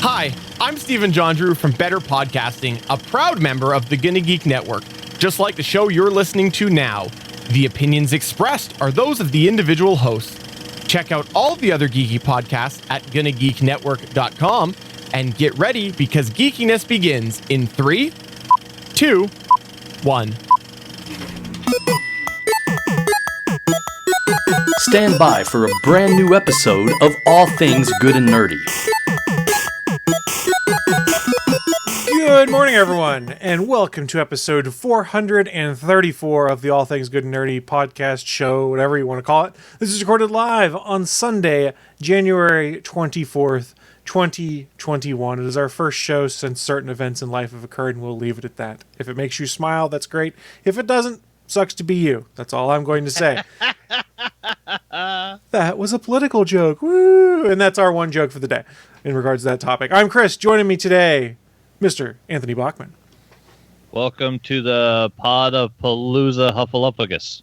Hi, I'm Stephen John Drew from Better Podcasting, a proud member of the Gonna Geek Network. Just like the show you're listening to now, the opinions expressed are those of the individual hosts. Check out all the other geeky podcasts at GonnaGeekNetwork.com and get ready because geekiness begins in 3, 2, 1. Stand by for a brand new episode of All Things Good and Nerdy. Good morning, everyone, and welcome to episode 434 of the All Things Good and Nerdy podcast show, whatever you want to call it. This is recorded live on Sunday, January 24th, 2021. It is our first show since certain events in life have occurred, and we'll leave it at that. If it makes you smile, that's great. If it doesn't, sucks to be you. That's all I'm going to say. That was a political joke. Woo! And that's our one joke for the day in regards to that topic. I'm Chris. Joining me today, Mr. Anthony Bachmann. Welcome to the pod of Palooza Hufflepuffus.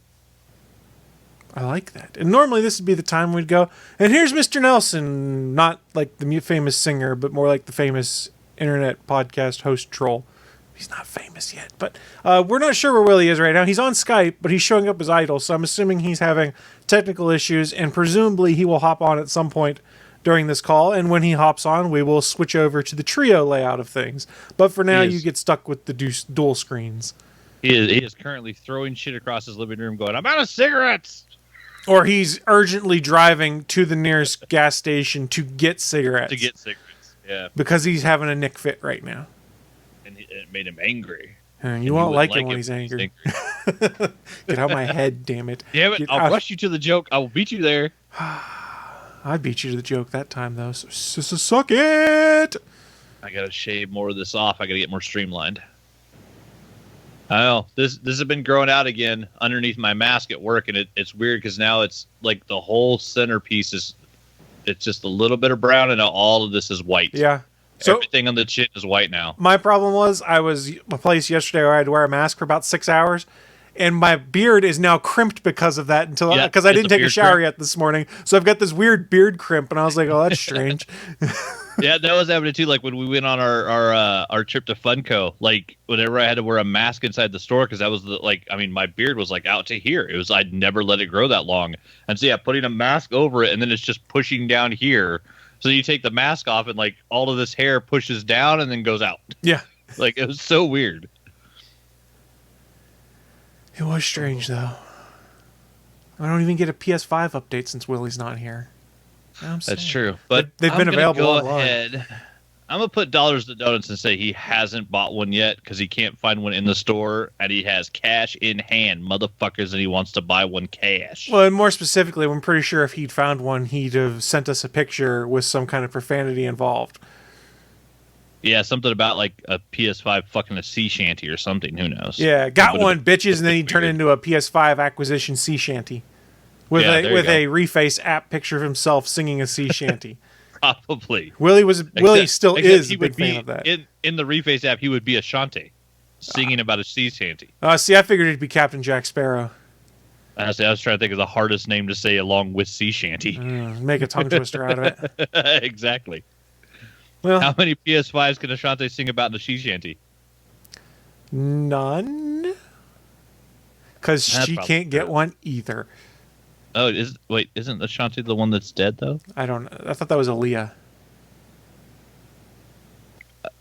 I like that. And normally this would be the time we'd go, and here's Mr. Nelson, not like the famous singer, but more like the famous internet podcast host troll. He's not famous yet, but we're not sure where Willie is right now. He's on Skype, but he's showing up as idle, so I'm assuming he's having technical issues, and presumably he will hop on at some point during this call, and when he hops on, we will switch over to the trio layout of things. But for now, you get stuck with the dual screens. He is currently throwing shit across his living room going, I'm out of cigarettes! Or he's urgently driving to the nearest gas station to get cigarettes. Yeah. Because he's having a Nick fit right now. And it made him angry. You won't like it when he's angry. Get out of my head, damn it. Damn it, I'll rush you to the joke. I will beat you there. I beat you to the joke that time, though, so suck it! I gotta shave more of this off. I gotta get more streamlined. I know. This has been growing out again underneath my mask at work, and it's weird because now it's like the whole centerpiece it's just a little bit of brown, and all of this is white. Yeah. So everything on the chin is white now. My problem was I was a place yesterday where I had to wear a mask for about 6 hours, and my beard is now crimped because of that because I didn't take a shower yet this morning. So I've got this weird beard crimp, and I was like, oh, that's strange. Yeah, that was happening too. Like when we went on our trip to Funko, like whenever I had to wear a mask inside the store because that was my beard was like out to here. I'd never let it grow that long, and so yeah, putting a mask over it and then it's just pushing down here. So you take the mask off and like all of this hair pushes down and then goes out. Yeah, like it was so weird. It was strange though. I don't even get a PS5 update since Willie's not here. That's true, but they've been available online. I'm gonna put dollars to donuts and say he hasn't bought one yet because he can't find one in the store, and he has cash in hand, motherfuckers, and he wants to buy one cash. Well, and more specifically, I'm pretty sure if he'd found one, he'd have sent us a picture with some kind of profanity involved. Yeah, something about like a PS5 fucking a sea shanty or something. Who knows? Yeah, got one, bitches, and then he'd turn it into a PS5 acquisition sea shanty. With a Reface app picture of himself singing a sea shanty. Probably. Willie still is a big fan of that. In the Reface app, he would be a shanty, singing about a sea shanty. See, I figured it'd be Captain Jack Sparrow. Honestly, I was trying to think of the hardest name to say along with sea shanty. Make a tongue twister out of it. Exactly. Well, how many PS5s can a shanty sing about in a sea shanty? None. Because she can't get one either. Oh, isn't Ashanti the one that's dead, though? I don't know. I thought that was Aaliyah.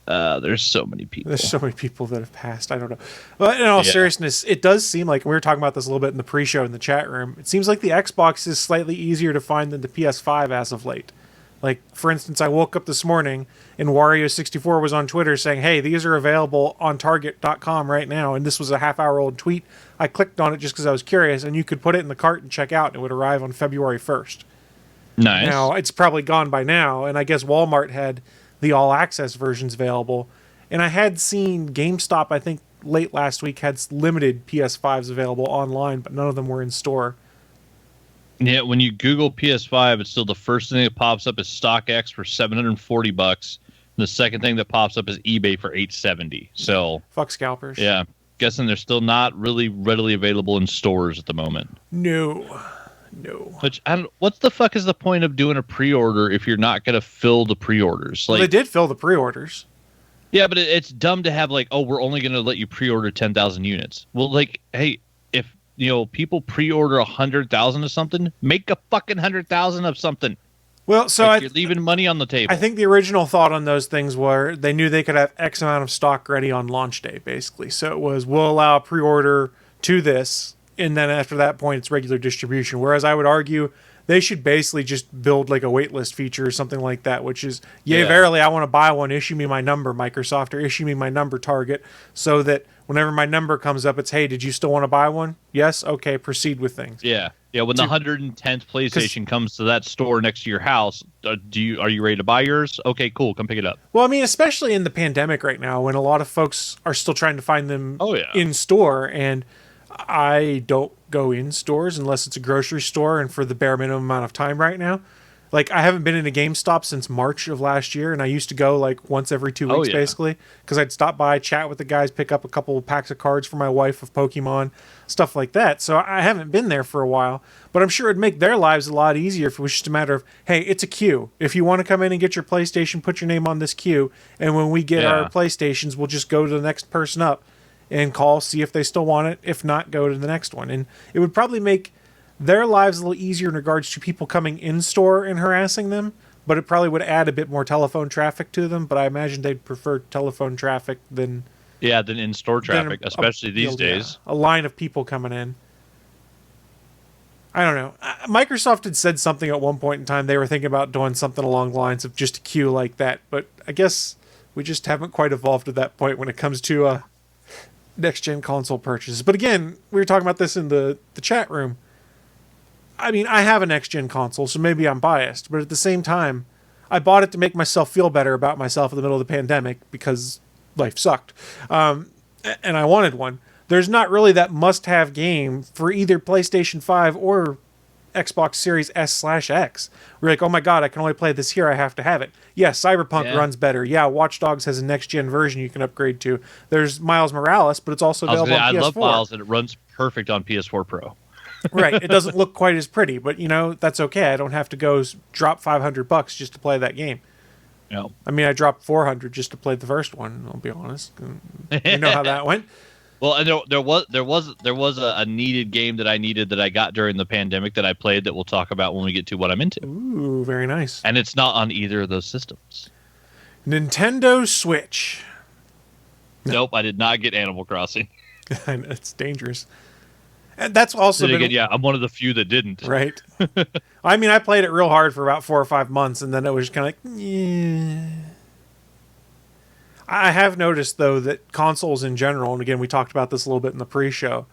There's so many people. There's so many people that have passed. I don't know. But in all seriousness, it does seem like, we were talking about this a little bit in the pre-show in the chat room, it seems like the Xbox is slightly easier to find than the PS5 as of late. Like, for instance, I woke up this morning and Wario64 was on Twitter saying, hey, these are available on Target.com right now. And this was a half-hour-old tweet. I clicked on it just because I was curious, and you could put it in the cart and check out, and it would arrive on February 1st. Nice. Now, it's probably gone by now, and I guess Walmart had the all-access versions available. And I had seen GameStop, I think, late last week had limited PS5s available online, but none of them were in store. Yeah, when you Google PS5, it's still the first thing that pops up is StockX for $740. And the second thing that pops up is eBay for $870. So fuck scalpers. Yeah, guessing they're still not really readily available in stores at the moment. No. No. Which I don't. What the fuck is the point of doing a pre-order if you're not gonna fill the pre-orders? Well, they did fill the pre-orders. Yeah, but it's dumb to have like, oh, we're only gonna let you pre-order 10,000 units. Well, like, hey, if people pre-order 100,000 of something, make a fucking 100,000 of something. Well, so like you're leaving money on the table. I think the original thought on those things were they knew they could have X amount of stock ready on launch day, basically. So it was, we'll allow pre-order to this, and then after that point, it's regular distribution. Whereas I would argue they should basically just build like a waitlist feature or something like that, which is, verily, I want to buy one, issue me my number, Microsoft, or issue me my number, Target, so that whenever my number comes up, it's, hey, did you still want to buy one? Yes? Okay, proceed with things. Yeah. Yeah, when the 110th PlayStation comes to that store next to your house, are you ready to buy yours? Okay, cool, come pick it up. Well, I mean, especially in the pandemic right now, when a lot of folks are still trying to find them in store, and I don't go in stores unless it's a grocery store and for the bare minimum amount of time right now. Like, I haven't been in a GameStop since March of last year, and I used to go like once every 2 weeks, basically, because I'd stop by, chat with the guys, pick up a couple of packs of cards for my wife of Pokemon, stuff like that. So I haven't been there for a while, but I'm sure it'd make their lives a lot easier if it was just a matter of, hey, it's a queue. If you want to come in and get your PlayStation, put your name on this queue, and when we get our PlayStations, we'll just go to the next person up and call, see if they still want it. If not, go to the next one. And it would probably make their lives a little easier in regards to people coming in store and harassing them, but it probably would add a bit more telephone traffic to them. But I imagine they'd prefer telephone traffic than in-store traffic, especially these days. A line of people coming in. I don't know. Microsoft had said something at one point in time. They were thinking about doing something along the lines of just a queue like that. But I guess we just haven't quite evolved to that point when it comes to next-gen console purchases. But again, we were talking about this in the chat room. I mean, I have a next-gen console, so maybe I'm biased. But at the same time, I bought it to make myself feel better about myself in the middle of the pandemic because life sucked. And I wanted one. There's not really that must-have game for either PlayStation 5 or Xbox Series S/X. We're like, oh my god, I can only play this here, I have to have it. Yeah, Cyberpunk runs better. Yeah, Watch Dogs has a next-gen version you can upgrade to. There's Miles Morales, but it's also available on PS4. I love Miles, and it runs perfect on PS4 Pro. Right, it doesn't look quite as pretty, but that's okay. I don't have to go drop $500 just to play that game. No. I mean, I dropped $400 just to play the first one, I'll be honest. You know how that went. Well, and there was a needed game that I needed that I got during the pandemic that I played that we'll talk about when we get to what I'm into. Ooh, very nice. And it's not on either of those systems. Nintendo Switch. Nope, I did not get Animal Crossing. It's dangerous. And that's also I'm one of the few that didn't. Right. I mean, I played it real hard for about 4 or 5 months, and then it was kind of like, yeah. I have noticed, though, that consoles in general, and again, we talked about this a little bit in the pre-show,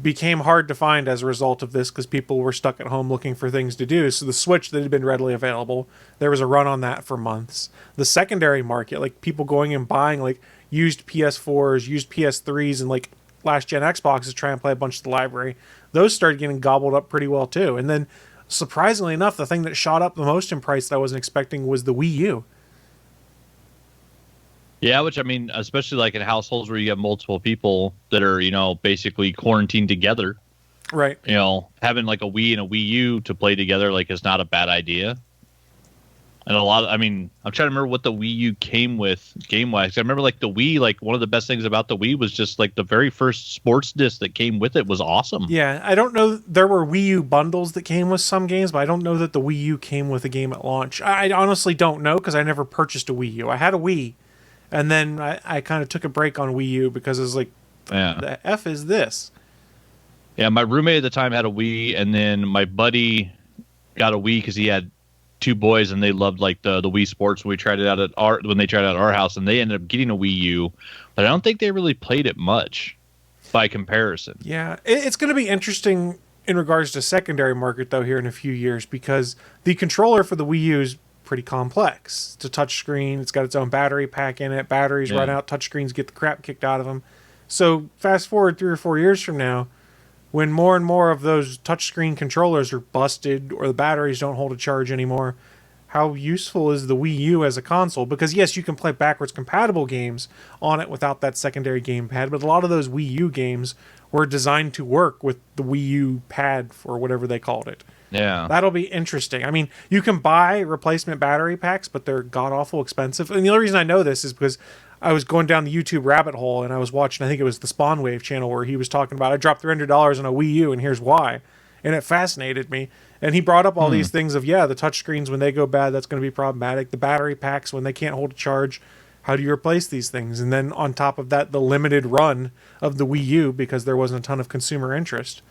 became hard to find as a result of this because people were stuck at home looking for things to do. So the Switch that had been readily available, there was a run on that for months. The secondary market, like people going and buying like used PS4s, used PS3s, and like last-gen Xboxes to try and play a bunch of the library, those started getting gobbled up pretty well, too. And then, surprisingly enough, the thing that shot up the most in price that I wasn't expecting was the Wii U. Yeah, which, I mean, especially like in households where you have multiple people that are, basically quarantined together. Right. Having like a Wii and a Wii U to play together, like, is not a bad idea. And I'm trying to remember what the Wii U came with game-wise. I remember, like, the Wii, like, one of the best things about the Wii was just, like, the very first sports disc that came with it was awesome. Yeah, I don't know. There were Wii U bundles that came with some games, but I don't know that the Wii U came with a game at launch. I honestly don't know because I never purchased a Wii U. I had a Wii, and then I kind of took a break on Wii U because it was like, the F is this? Yeah, my roommate at the time had a Wii, and then my buddy got a Wii because he had 2 boys and they loved like the Wii Sports when they tried it out at our house, and they ended up getting a Wii U, but I don't think they really played it much by comparison. Yeah, it's going to be interesting in regards to secondary market though here in a few years because the controller for the Wii U is pretty complex. It's a touch screen. It's got its own battery pack in it. Batteries run out. Touch screens get the crap kicked out of them. So fast forward 3 or 4 years from now, when more and more of those touchscreen controllers are busted or the batteries don't hold a charge anymore, how useful is the Wii U as a console? Because yes, you can play backwards compatible games on it without that secondary gamepad, but a lot of those Wii U games were designed to work with the Wii U pad or whatever they called it. Yeah. That'll be interesting. I mean, you can buy replacement battery packs, but they're god-awful expensive. And the only reason I know this is because I was going down the YouTube rabbit hole and I was watching, I think it was the Spawn Wave channel, where he was talking about, I dropped $300 on a Wii U and here's why. And it fascinated me. And he brought up all these things of, the touchscreens, when they go bad, that's going to be problematic. The battery packs, when they can't hold a charge, how do you replace these things? And then on top of that, the limited run of the Wii U, because there wasn't a ton of consumer interest.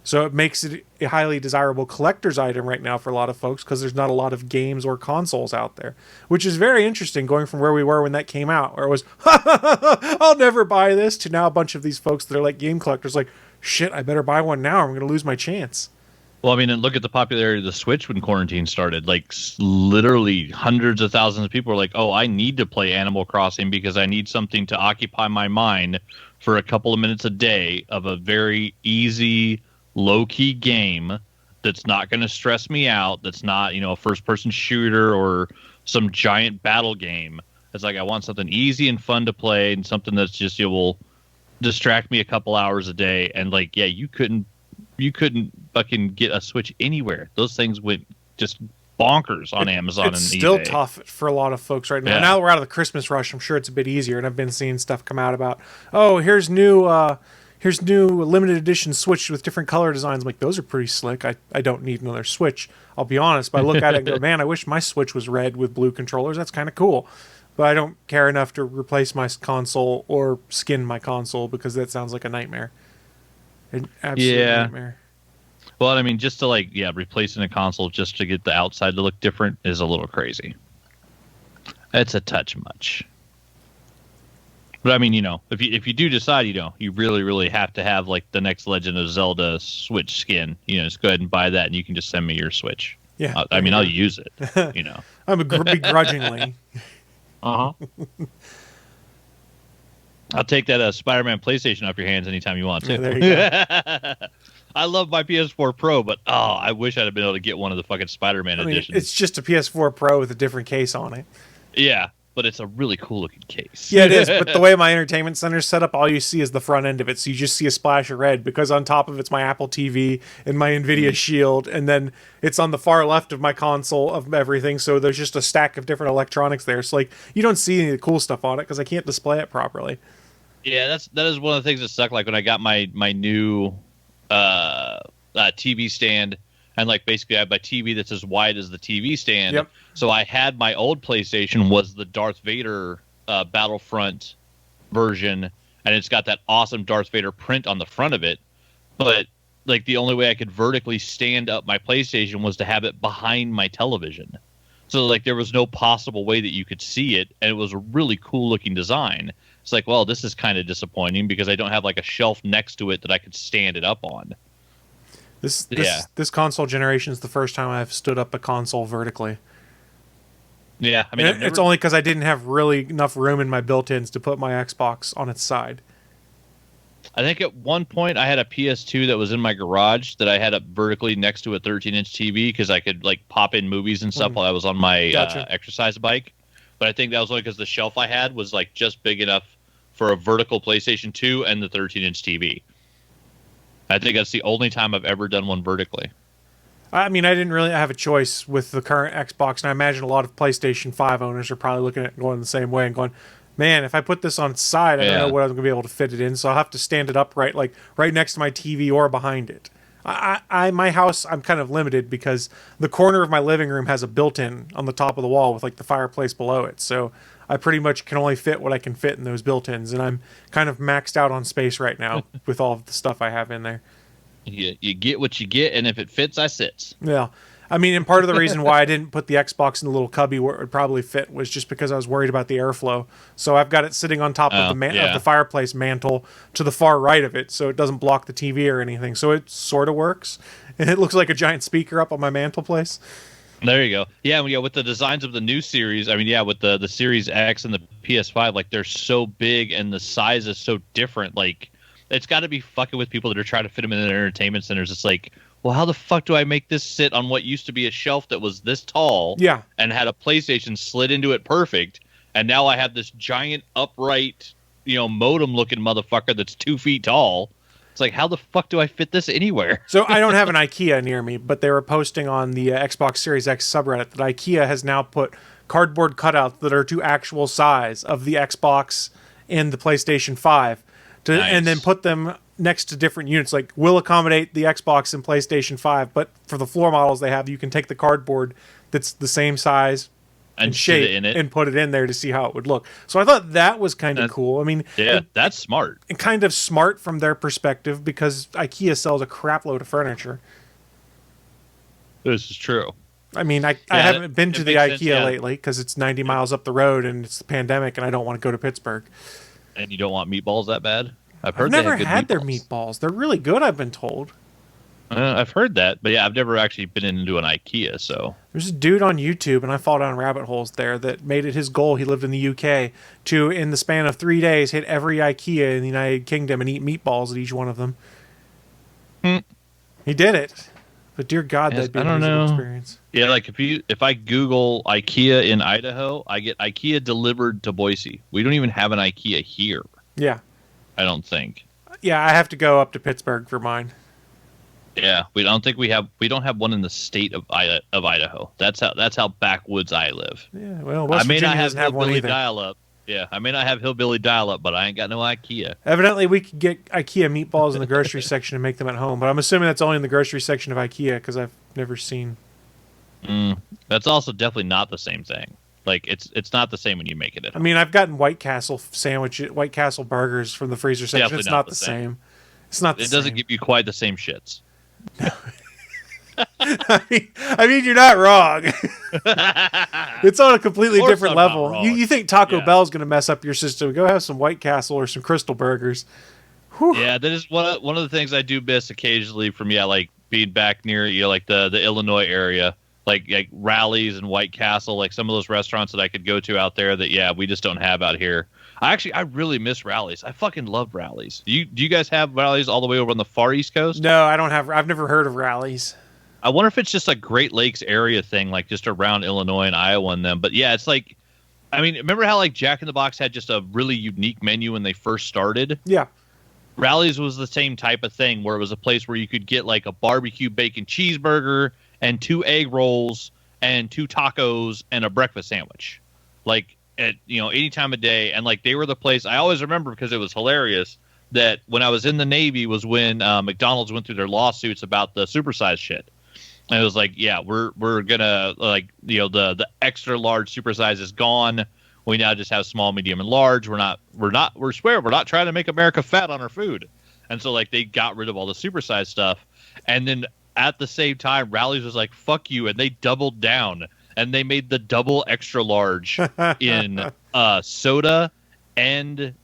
So it makes it a highly desirable collector's item right now for a lot of folks, because there's not a lot of games or consoles out there, which is very interesting, going from where we were when that came out, where it was, I'll never buy this, to now a bunch of these folks that are like game collectors, like, shit, I better buy one now or I'm going to lose my chance. Well, I mean, and look at the popularity of the Switch when quarantine started. Like, literally hundreds of thousands of people were like, oh, I need to play Animal Crossing because I need something to occupy my mind for a couple of minutes a day of a very easy, low-key game that's not going to stress me out, that's not, a first-person shooter or some giant battle game. It's like, I want something easy and fun to play, and something that's just, will distract me a couple hours a day. And, like, yeah, you couldn't fucking get a Switch anywhere. Those things went just bonkers on Amazon and eBay. It's still tough for a lot of folks right now. Yeah. Now that we're out of the Christmas rush, I'm sure it's a bit easier, and I've been seeing stuff come out about, here's new limited edition Switch with different color designs. I'm like, those are pretty slick. I don't need another Switch. I'll be honest, but I look at it and go, man, I wish my Switch was red with blue controllers. That's kind of cool. But I don't care enough to replace my console or skin my console, because that sounds like a nightmare. An absolute nightmare. Well, I mean, just to replacing a console just to get the outside to look different is a little crazy. It's a touch much. But I mean, if you do decide, you really, really have to have like the next Legend of Zelda Switch skin, just go ahead and buy that, and you can just send me your Switch. Yeah. I'll use it. I'm begrudgingly. I'll take that Spider-Man PlayStation off your hands anytime you want to. Yeah, there you go. I love my PS4 Pro, but I wish I'd have been able to get one of the fucking Spider-Man editions. It's just a PS4 Pro with a different case on it. Yeah, but it's a really cool looking case. Yeah, it is. But the way my entertainment center's set up, all you see is the front end of it. So you just see a splash of red, because on top of it's my Apple TV and my NVIDIA Shield, and then it's on the far left of my console of everything. So there's just a stack of different electronics there. So like, you don't see any of the cool stuff on it because I can't display it properly. Yeah, that is one of the things that sucked. Like when I got my new TV stand, and like basically I have my TV that's as wide as the TV stand. Yep. So I had my old PlayStation was the Darth Vader Battlefront version, and it's got that awesome Darth Vader print on the front of it. But like the only way I could vertically stand up my PlayStation was to have it behind my television. So like there was no possible way that you could see it, and it was a really cool looking design. It's like, well, this is kind of disappointing because I don't have like a shelf next to it that I could stand it up on. This console generation is the first time I've stood up a console vertically. Yeah, I mean, it's only because I didn't have really enough room in my built-ins to put my Xbox on its side. I think at one point I had a PS2 that was in my garage that I had up vertically next to a 13-inch TV because I could like pop in movies and stuff while I was on my exercise bike. But I think that was only because the shelf I had was like just big enough for a vertical PlayStation 2 and the 13-inch TV. I think that's the only time I've ever done one vertically. I mean, I didn't really have a choice with the current Xbox, and I imagine a lot of PlayStation 5 owners are probably looking at it going the same way and going, man, if I put this on its side, I don't know what I'm going to be able to fit it in, so I'll have to stand it up right next to my TV or behind it. My house, I'm kind of limited because the corner of my living room has a built-in on the top of the wall with like the fireplace below it, so I pretty much can only fit what I can fit in those built-ins, and I'm kind of maxed out on space right now with all of the stuff I have in there. You get what you get, and if it fits, I sits. Yeah. I mean, and part of the reason why I didn't put the Xbox in the little cubby where it would probably fit was just because I was worried about the airflow. So I've got it sitting on top of the fireplace mantle to the far right of it, so it doesn't block the TV or anything. So it sort of works, and it looks like a giant speaker up on my mantelpiece. There you go. Yeah, with the designs of the new series, I mean, with the Series X and the PS5, like they're so big and the size is so different. Like, it's got to be fucking with people that are trying to fit them in their entertainment centers. It's like, well, how the fuck do I make this sit on what used to be a shelf that was this tall? Yeah. And had a PlayStation slid into it perfect, and now I have this giant upright, modem looking motherfucker that's 2 feet tall. It's like, how the fuck do I fit this anywhere? So I don't have an IKEA near me, but they were posting on the Xbox Series X subreddit that IKEA has now put cardboard cutouts that are to actual size of the Xbox and the PlayStation 5 and then put them next to different units. Like, will accommodate the Xbox and PlayStation 5, but for the floor models they have, you can take the cardboard that's the same size and shape and put it in there to see how it would look. So I thought that was kind of cool. I mean, that's smart. And kind of smart from their perspective, because IKEA sells a crap load of furniture. This is true. I mean, I haven't been to the IKEA lately because it's 90 miles up the road and it's the pandemic and I don't want to go to Pittsburgh. And you don't want meatballs that bad? I've never had their meatballs. They're really good, I've been told. I've heard that, but yeah, I've never actually been into an IKEA. So there's a dude on YouTube, and I fall down rabbit holes there, that made it his goal. He lived in the UK to, in the span of 3 days, hit every IKEA in the United Kingdom and eat meatballs at each one of them. He did it, but dear God, that'd be a miserable experience. Yeah, like if I Google IKEA in Idaho, I get IKEA delivered to Boise. We don't even have an IKEA here. Yeah, I don't think. Yeah, I have to go up to Pittsburgh for mine. Yeah, we don't have one in the state of Idaho. That's how backwoods I live. Yeah, well, West Virginia doesn't have one either. Dial-up. Yeah, I may not have hillbilly dial-up, but I ain't got no IKEA. Evidently, we could get IKEA meatballs in the grocery section and make them at home, but I'm assuming that's only in the grocery section of IKEA because I've never seen. That's also definitely not the same thing. Like, it's not the same when you make it at home. I mean, I've gotten White Castle White Castle burgers from the freezer section. Definitely it's not the same. It's not the same. It doesn't give you quite the same shits. I mean, you're not wrong. It's on a completely different level. You think Taco Bell's going to mess up your system? Go have some White Castle or some Crystal Burgers. Whew. Yeah, that is one of the things I do miss occasionally from like being back near like the Illinois area, like Rally's and White Castle, like some of those restaurants that I could go to out there that we just don't have out here. I really miss Rally's. I fucking love Rally's. Do you guys have Rally's all the way over on the far East Coast? No, I don't have. I've never heard of Rally's. I wonder if it's just a Great Lakes area thing, like just around Illinois and Iowa and them. But yeah, it's like, I mean, remember how like Jack in the Box had just a really unique menu when they first started? Yeah. Rally's was the same type of thing, where it was a place where you could get like a barbecue bacon cheeseburger and 2 egg rolls and 2 tacos and a breakfast sandwich. Like, at any time of day. And like, they were the place I always remember, because it was hilarious, that when I was in the Navy was when McDonald's went through their lawsuits about the supersize shit. And it was like, yeah, we're gonna, like, the extra large supersize is gone. We now just have small, medium, and large. We're not trying to make America fat on our food. And so like, they got rid of all the supersize stuff. And then at the same time, Rally's was like, fuck you, and they doubled down. And they made the double extra large in soda and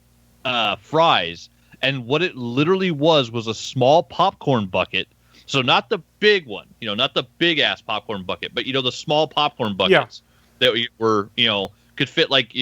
fries. And what it literally was a small popcorn bucket. So not the big one, not the big ass popcorn bucket, but the small popcorn buckets that were, could fit like,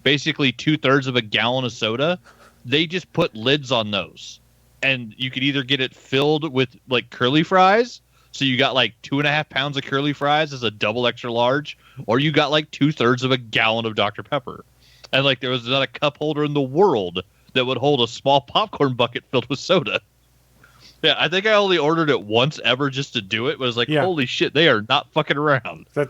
basically 2/3 of a gallon of soda. They just put lids on those, and you could either get it filled with like curly fries. So you got like 2.5 pounds of curly fries as a double extra large, or you got like 2/3 of a gallon of Dr. Pepper. And like, there was not a cup holder in the world that would hold a small popcorn bucket filled with soda. Yeah, I think I only ordered it once ever just to do it. But it was like, holy shit, they are not fucking around. That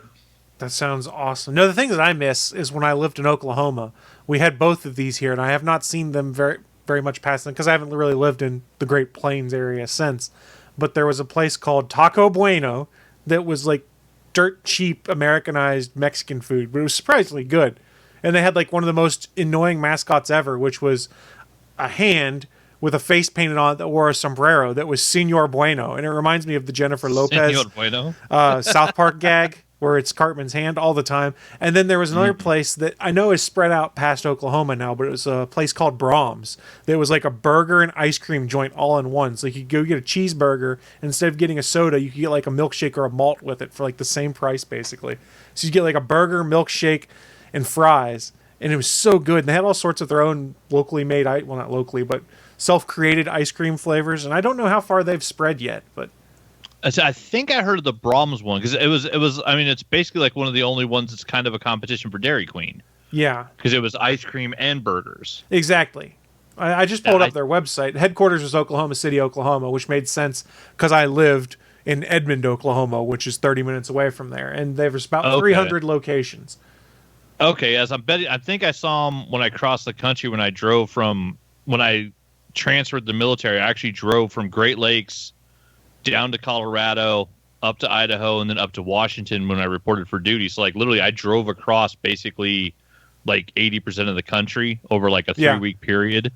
sounds awesome. No, the thing that I miss is when I lived in Oklahoma, we had both of these here, and I have not seen them very, very much past them because I haven't really lived in the Great Plains area since. But there was a place called Taco Bueno that was like dirt cheap Americanized Mexican food, but it was surprisingly good. And they had like one of the most annoying mascots ever, which was a hand with a face painted on it that wore a sombrero that was Senor Bueno. And it reminds me of the Jennifer Lopez Senor Bueno. South Park gag where it's Cartman's hand all the time. And then there was another place that I know is spread out past Oklahoma now, but it was a place called Brahms. That was like a burger and ice cream joint all in one. So you could go get a cheeseburger, and instead of getting a soda, you could get like a milkshake or a malt with it for like the same price, basically. So you get like a burger, milkshake, and fries. And it was so good. And they had all sorts of their own locally made, well, not locally, but self-created ice cream flavors. And I don't know how far they've spread yet, but I think I heard of the Brahms one because it was. I mean, it's basically like one of the only ones that's kind of a competition for Dairy Queen. Yeah, because it was ice cream and burgers. exactly. I just pulled up their website. Headquarters was Oklahoma City, Oklahoma, which made sense because I lived in Edmond, Oklahoma, which is 30 minutes away from there, and there's about 300 locations. Okay, yes, I'm betting. I think I saw them when I crossed the country when I transferred the military. I actually drove from Great Lakes down to Colorado, up to Idaho, and then up to Washington when I reported for duty. So, like, literally, I drove across basically like 80% of the country over like a 3-week period.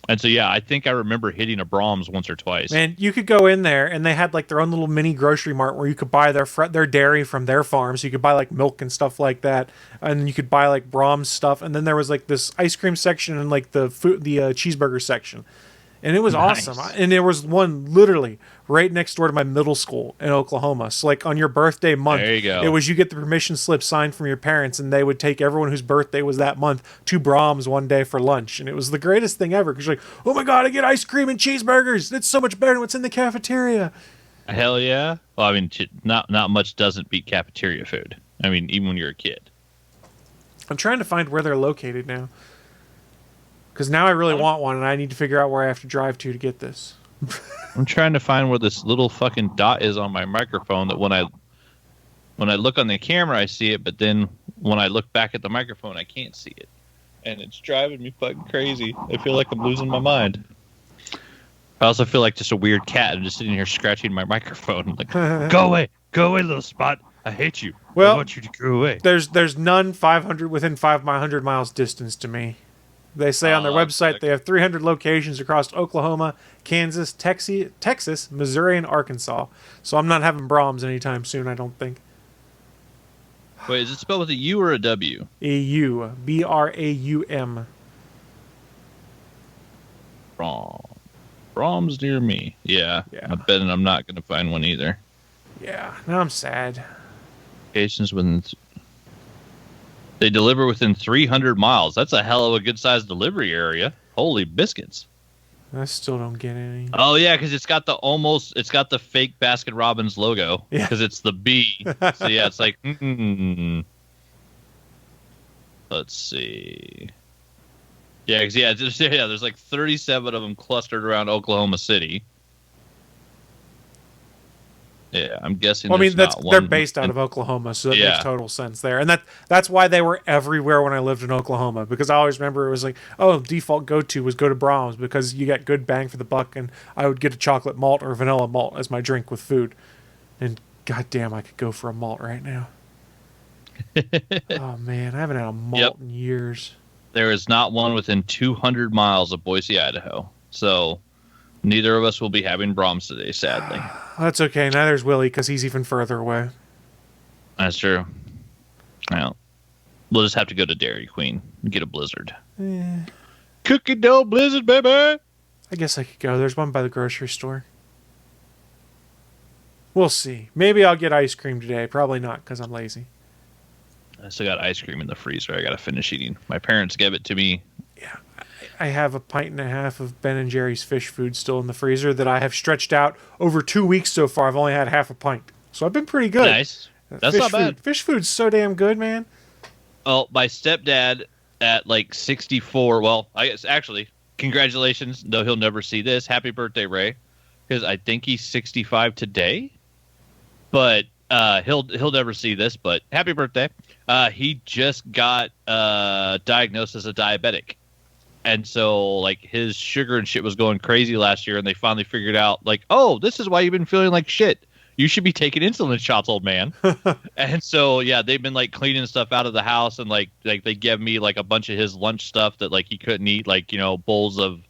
And so, yeah, I think I remember hitting a Brahms once or twice. And you could go in there, and they had like their own little mini grocery mart where you could buy their dairy from their farms. So you could buy like milk and stuff like that, and you could buy like Brahms stuff. And then there was like this ice cream section and like the cheeseburger section. And it was awesome. And there was one literally right next door to my middle school in Oklahoma. So, like, on your birthday month, there you go. It was you get the permission slip signed from your parents, and they would take everyone whose birthday was that month to Brahms one day for lunch. And it was the greatest thing ever because you're like, oh my God, I get ice cream and cheeseburgers. It's so much better than what's in the cafeteria. Hell yeah. Well, I mean, not much doesn't beat cafeteria food. I mean, even when you're a kid. I'm trying to find where they're located now. Because now I really want one, and I need to figure out where I have to drive to get this. I'm trying to find where this little fucking dot is on my microphone that when I look on the camera, I see it, but then when I look back at the microphone, I can't see it. And it's driving me fucking crazy. I feel like I'm losing my mind. I also feel like just a weird cat. I'm just sitting here scratching my microphone. I'm like, go away, little spot. I hate you. Well, I want you to go away. There's none 500 within 500 miles distance to me. They say on their website they have 300 locations across Oklahoma, Kansas, Texas, Missouri, and Arkansas. So I'm not having Brahms anytime soon, I don't think. Wait, is it spelled with a U or a W? A-U. B-R-A-U-M. Brahms near me. Yeah. I bet I'm not going to find one either. Yeah, now I'm sad. Locations within... They deliver within 300 miles. That's a hell of a good-sized delivery area. Holy biscuits. I still don't get any. Oh, yeah, because it's got the fake Baskin-Robbins logo. Yeah. Because it's the B. So, yeah, it's like, Let's see. Yeah, because, there's like 37 of them clustered around Oklahoma City. Yeah, I'm guessing. Well, I mean, they're based out of Oklahoma, so that makes total sense there. And that's why they were everywhere when I lived in Oklahoma, because I always remember it was like, default go-to was go to Brahms because you got good bang for the buck, and I would get a chocolate malt or vanilla malt as my drink with food. And goddamn, I could go for a malt right now. Oh, man, I haven't had a malt in years. There is not one within 200 miles of Boise, Idaho. So... neither of us will be having Brahms today, sadly. That's okay. Neither's Willie, because he's even further away. That's true. Well, we'll just have to go to Dairy Queen and get a Blizzard. Cookie dough Blizzard, baby! I guess I could go. There's one by the grocery store. We'll see. Maybe I'll get ice cream today. Probably not, because I'm lazy. I still got ice cream in the freezer I got to finish eating. My parents gave it to me. Yeah. I have a pint and a half of Ben & Jerry's fish food still in the freezer that I have stretched out over 2 weeks so far. I've only had half a pint. So I've been pretty good. Nice. That's not bad. Fish food's so damn good, man. Oh, my stepdad at like 64. Well, I guess actually, congratulations. Though he'll never see this. Happy birthday, Ray. Because I think he's 65 today. But he'll never see this. But happy birthday. He just got diagnosed as a diabetic. And so, like, his sugar and shit was going crazy last year, and they finally figured out, like, oh, this is why you've been feeling like shit. You should be taking insulin shots, old man. And so, yeah, they've been, like, cleaning stuff out of the house, and, like they gave me, like, a bunch of his lunch stuff that, like, he couldn't eat, like, bowls of,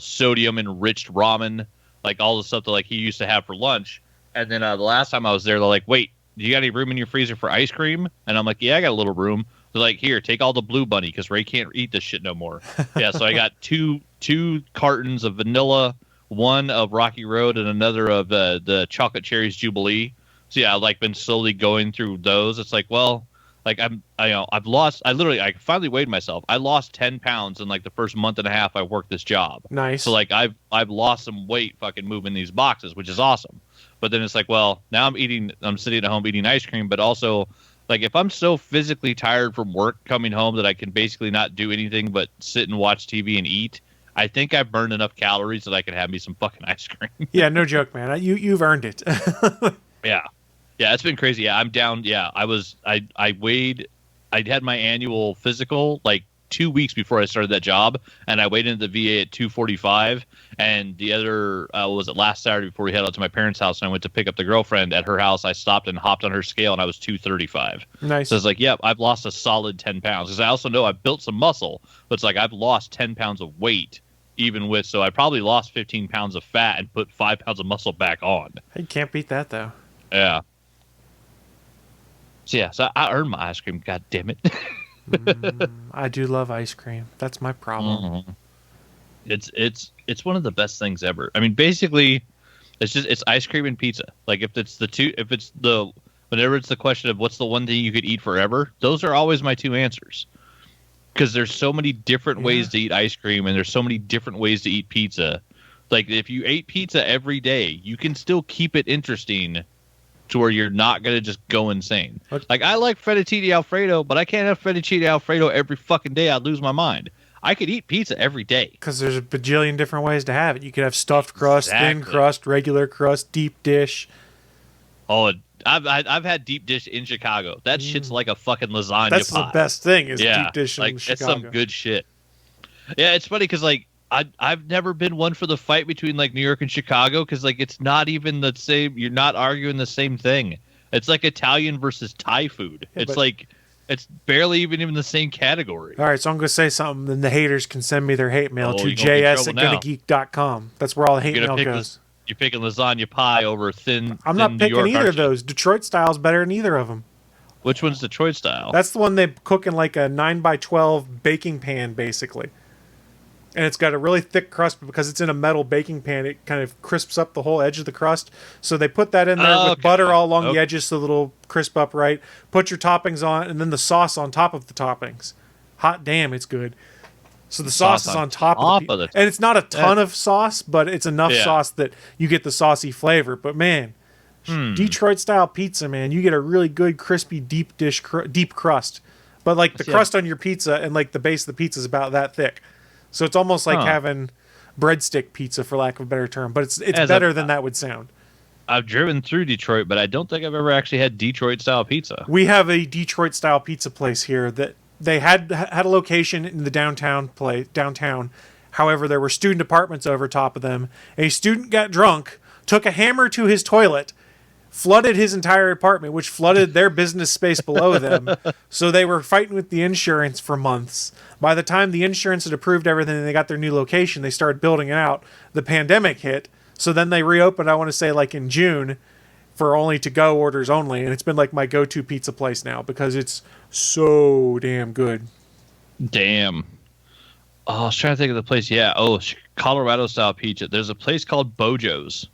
sodium-enriched ramen, like, all the stuff that, like, he used to have for lunch. And then the last time I was there, they're like, wait, do you got any room in your freezer for ice cream? And I'm like, yeah, I got a little room. They're like, here, take all the Blue Bunny because Ray can't eat this shit no more. Yeah, so I got two cartons of vanilla, one of Rocky Road, and another of the Chocolate Cherries Jubilee. So yeah, I've like been slowly going through those. It's like, well, like I finally weighed myself. I lost 10 pounds in like the first month and a half I worked this job. Nice. So like I've lost some weight fucking moving these boxes, which is awesome. But then it's like, well, now I'm sitting at home eating ice cream, but also like if I'm so physically tired from work coming home that I can basically not do anything but sit and watch TV and eat, I think I've burned enough calories that I can have me some fucking ice cream. Yeah, no joke, man. You've earned it. Yeah. Yeah, it's been crazy. Yeah, I'm down. Yeah, I weighed, I had my annual physical like 2 weeks before I started that job, and I weighed into the VA at 245. And the other, was it last Saturday before we headed out to my parents' house and I went to pick up the girlfriend at her house, I stopped and hopped on her scale and I was 235. Nice. So it's like, yep, I've lost a solid 10 pounds. Because I also know I've built some muscle, but it's like I've lost 10 pounds of weight even with, so I probably lost 15 pounds of fat and put 5 pounds of muscle back on. You can't beat that, though. Yeah. So yeah, so I earned my ice cream. God damn it! I do love ice cream. That's my problem. It's one of the best things ever. I mean, basically, it's ice cream and pizza. Like whenever it's the question of what's the one thing you could eat forever, those are always my two answers. Because there's so many different ways to eat ice cream, and there's so many different ways to eat pizza. Like if you ate pizza every day, you can still keep it interesting to where you're not going to just go insane. Like, I like fettuccine Alfredo, but I can't have fettuccine Alfredo every fucking day. I'd lose my mind. I could eat pizza every day. Because there's a bajillion different ways to have it. You could have stuffed crust, thin crust, regular crust, deep dish. Oh, I've had deep dish in Chicago. That shit's like a fucking lasagna That's pie. the best thing is deep dish in like, Chicago. It's some good shit. Yeah, it's funny because, like, I've never been one for the fight between like New York and Chicago because like it's not even the same. You're not arguing the same thing. It's like Italian versus Thai food. Yeah, it's barely even the same category. All right, so I'm going to say something. Then the haters can send me their hate mail to js@gonnageek.com. That's where all the hate mail goes. You're picking lasagna pie over thin. I'm not picking either of you? those. Detroit style's better than either of them. Which one's Detroit style? That's the one they cook in like a 9x12 baking pan, basically. And it's got a really thick crust, but because it's in a metal baking pan, it kind of crisps up the whole edge of the crust. So they put that in there with butter all along the edges so it'll crisp up right. Put your toppings on, and then the sauce on top of the toppings. Hot damn, it's good. So the sauce is on top of the and it's not a ton of sauce, but it's enough sauce that you get the saucy flavor. But man, Detroit style pizza, man, you get a really good crispy deep crust. But like the crust on your pizza and like the base of the pizza is about that thick. So it's almost like having breadstick pizza, for lack of a better term. But it's better than that would sound. I've driven through Detroit, but I don't think I've ever actually had Detroit-style pizza. We have a Detroit-style pizza place here that they had a location in the downtown. However, there were student apartments over top of them. A student got drunk, took a hammer to his toilet, flooded his entire apartment, which flooded their business space below them. So they were fighting with the insurance for months. By the time the insurance had approved everything and they got their new location, they started building it out. The pandemic hit. So then they reopened, I want to say like in June, for only to-go orders only. And it's been like my go-to pizza place now because it's so damn good. Damn. Oh, I was trying to think of the place. Yeah. Oh, Colorado-style pizza. There's a place called Bojo's.